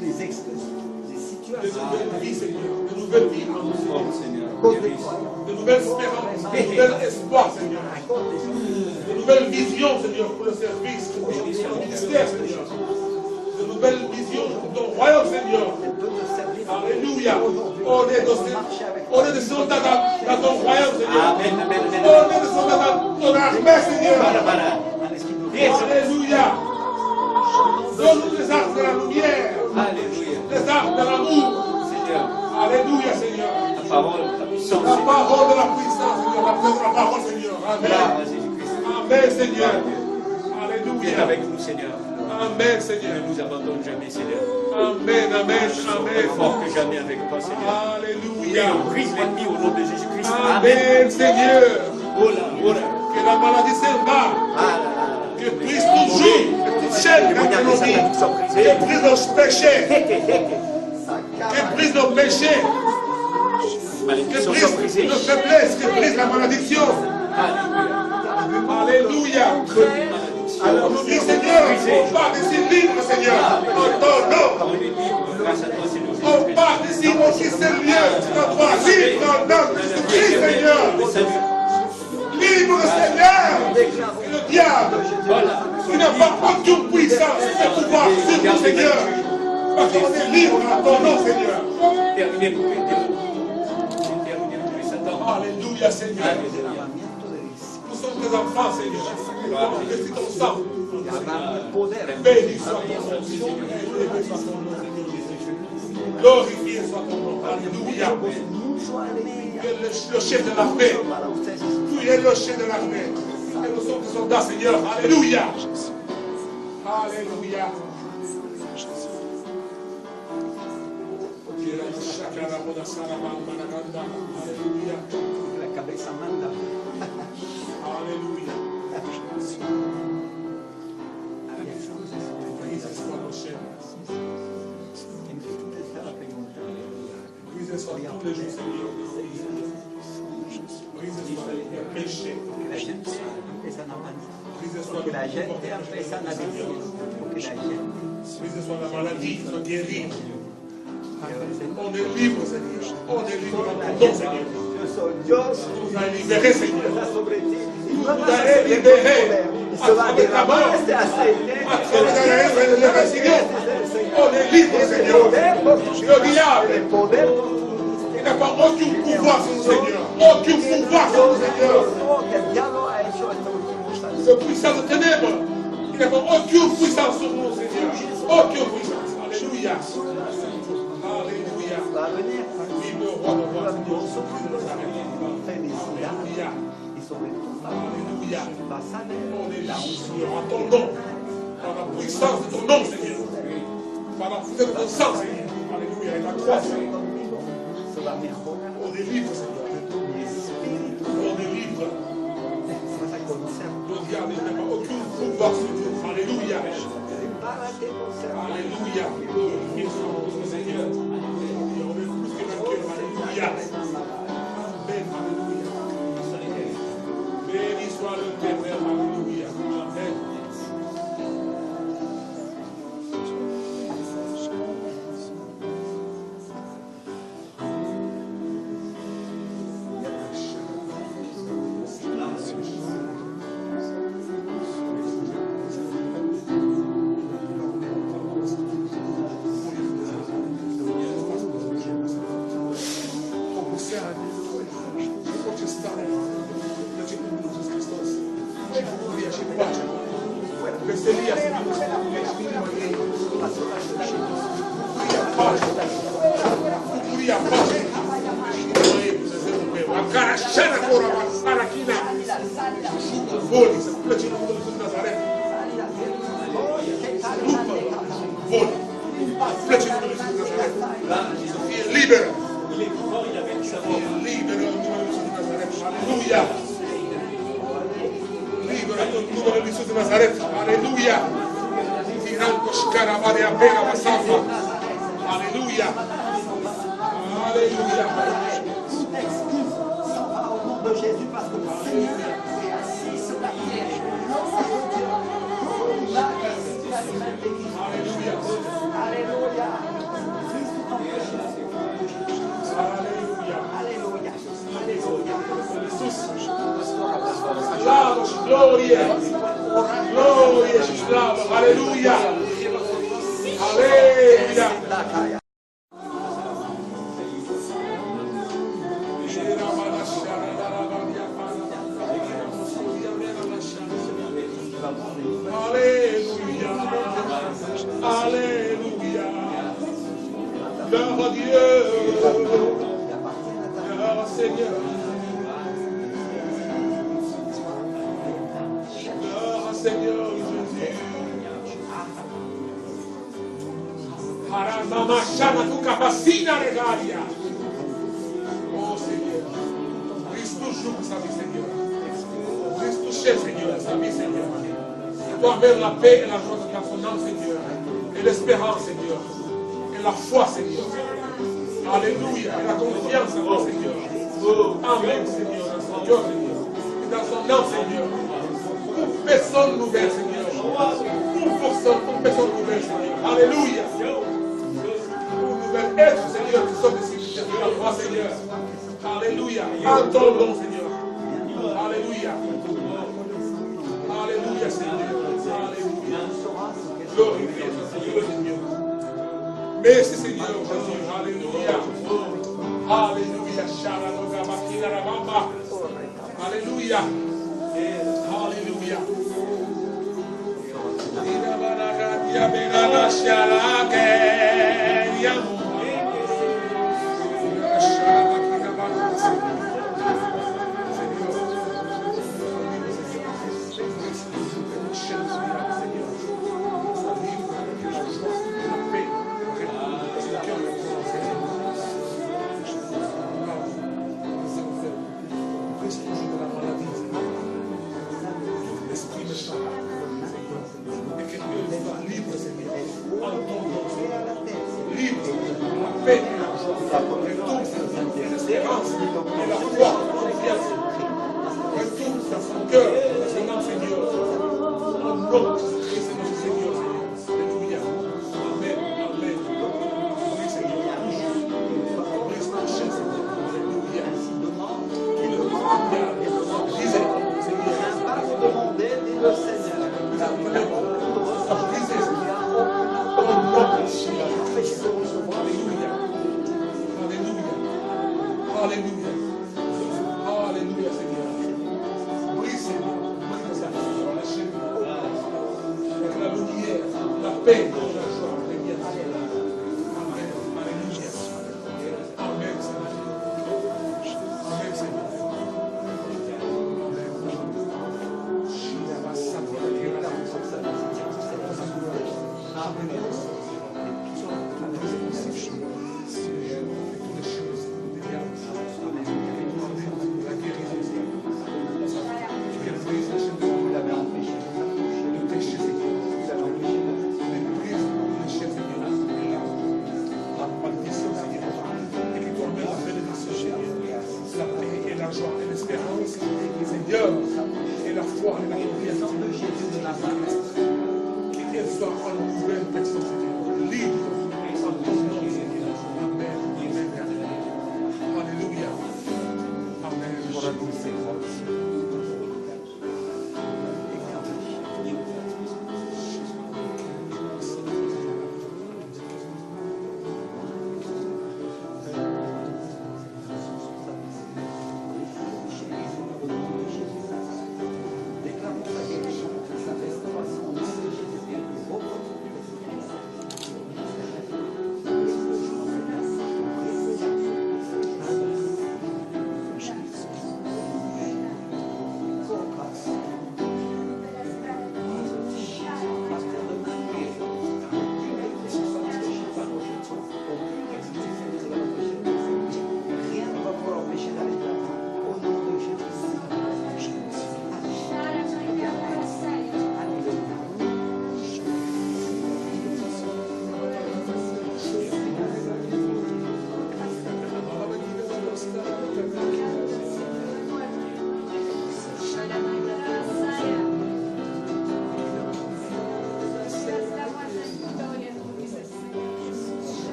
Les expressions, les De situations. nouvelles vies, Seigneur. De nouvelles vies en nous. De nouvelles espérances. De nouvel espoir, Seigneur. De nouvelles visions, Seigneur, pour le service, pour le ministère, Seigneur. De nouvelles visions pour ton royaume, Seigneur. Alléluia. On est des soldats dans ton royaume, Seigneur. On est des soldats dans ton armée, Seigneur. Alléluia. Donne-nous les armes de la lumière. Les armes de l'amour. Alléluia, Seigneur. La parole, la puissance. La parole de la puissance, Seigneur. La puissance de la parole, Seigneur. Amen. Amen, Seigneur. Tu es Alléluia. avec nous, Seigneur. Amen, Seigneur. Ne nous abandonne jamais, Seigneur. Amen, amen, Plus amen. fort que jamais avec toi, Seigneur. Alléluia. Et on brise l'ennemi au nom de Jésus-Christ. Amen, Seigneur. Oh là, oh là. Que la maladie s'en va. Ah là là. Que brise toujours les chaînes Les de moyens nos de vies. Satan sont brisés. Que brise nos péchés. Que brise nos péchés. Les Que malédictions brise sont brisées. nos faiblesses. Que brise la malédiction. Alléluia. Alors nous disons, Seigneur, on part d'ici libre, Seigneur. En ton nom. On est libre grâce à toi, Seigneur. On part d'ici aussi, Seigneur. Notre droit libre en nom de Jésus-Christ, Seigneur. Libre, Seigneur. Et le diable, qui n'a pas aucune puissance et pouvoir sur nous, Seigneur. Parce qu'on est libre en ton nom, Seigneur. Terminé pour les démons. Terminé pour les Satans. Alléluia, Seigneur. Alléluia. Nous sommes tes enfants, Seigneur. Merci ton sang. Poder. Béni soit ton nom, Seigneur. Élevé soit ton nom, Seigneur Jésus. Glorifié soit ton nom. Alléluia. Tu es le chef de l'armée. Tu es le chef de l'armée. Et nous sommes des soldats, Seigneur. Alléluia. Alléluia. Alléluia. La cabeza manda. Alléluia. Brise soit nos chaînes. Brise soit tous les jours, Seigneur. Brise soit les péchés. Brise soit Que la gente empieza a vivir. Que la gente. Brise soit la maladie, soit guérie. On est libre, Seigneur. On est libre en ton nom, Seigneur. Yo soy Dios. Tu nous as libérés, Seigneur. Está sobre ti. Y Tú no nos vas a has tener liberado poder. Y se va a derramar este aceite. a través de la esta de la resurrección. On est libre, El Seigneur. poder por tu Le diable, El poder por tu il n'a pas aucun pouvoir sur nous, Seigneur. Aucun pouvoir sur nous, Seigneur. que el diablo ha hecho esta última instancia. Ce puissant de ténèbres, il n'a pas aucune puissance sur nous, Seigneur. Aucune puissance. Alléluia. Alléluia. Va a venir Vive le roi de rois, Seigneur. felicidad Alléluia. y sobre tu familia Alléluia. vas a ver On est là, Seigneur, en ton nom. Par la puissance de ton nom, Seigneur. Par la puissance de ton sang, Seigneur. Alléluia. Et la croix, Seigneur. se va a mejorar On est libre, Seigneur. mi espíritu On est libre. vas a conocer Le diable n'a pas aucun pouvoir sur nous. Alléluia. prepárate con ser Alléluia. Glorifié soit notre Seigneur. Alléluia. On est plus que vainqueurs. Alléluia. Amen. Alléluia. Béni soit le Père. Alléluia. Amen. Shana Koraba, Sarakina. Voli, ça vous plaît, tu nous de Nazareth. Voli. Plaît, tu nous de Nazareth. Libère. Libère au nom de Nazareth. Alléluia. Libère au nom de Nazareth. Alléluia. Tirando Shkaraba de Apera Basafa. Alléluia. Alléluia. Toute excuse s'en va au nom de Jésus parce que le Seigneur est assis sur la pierre. Alléluia. Alléluia. Christ tout en péché. Alléluia. Alléluia. Alléluia. Alabos, gloria. Gloria, Jesus, lava. Alléluia. Alléluia. Alléluia. Alléluia. Gloire à Dieu. Gloire au Seigneur. Gloire au Seigneur Jésus. Haramama shana tu capacina regalia. Oh Seigneur. Christ toujours sa vie, Seigneur. Christ chef, Seigneur, sa vie, Seigneur. Toi-même la paix et la joie de ton nom, Seigneur. Et l'espérance, Seigneur. Et la foi, Seigneur. Alléluia. Et la confiance en toi, Seigneur. Amen, Seigneur, dans son cœur, Seigneur. Et dans son nom, Seigneur. Pour personne nouvelle, Seigneur. Pour personne nouvelle, Seigneur. Alléluia. Pour nouvelle être, Seigneur, qui sont ici, de la foi, Seigneur. Alléluia. En ton nom, Seigneur. Alléluia. Alléluia, Seigneur. Alléluia. Glorifié soit Dieu, Seigneur. Merci, Seigneur Jésus. Alléluia. Alléluia. Shalaloga bakina rabamba. Alléluia. Alléluia. Ina baraga dia berala shalake yamu. Shalakina barasa.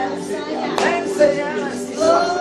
Enseña, Seigneur.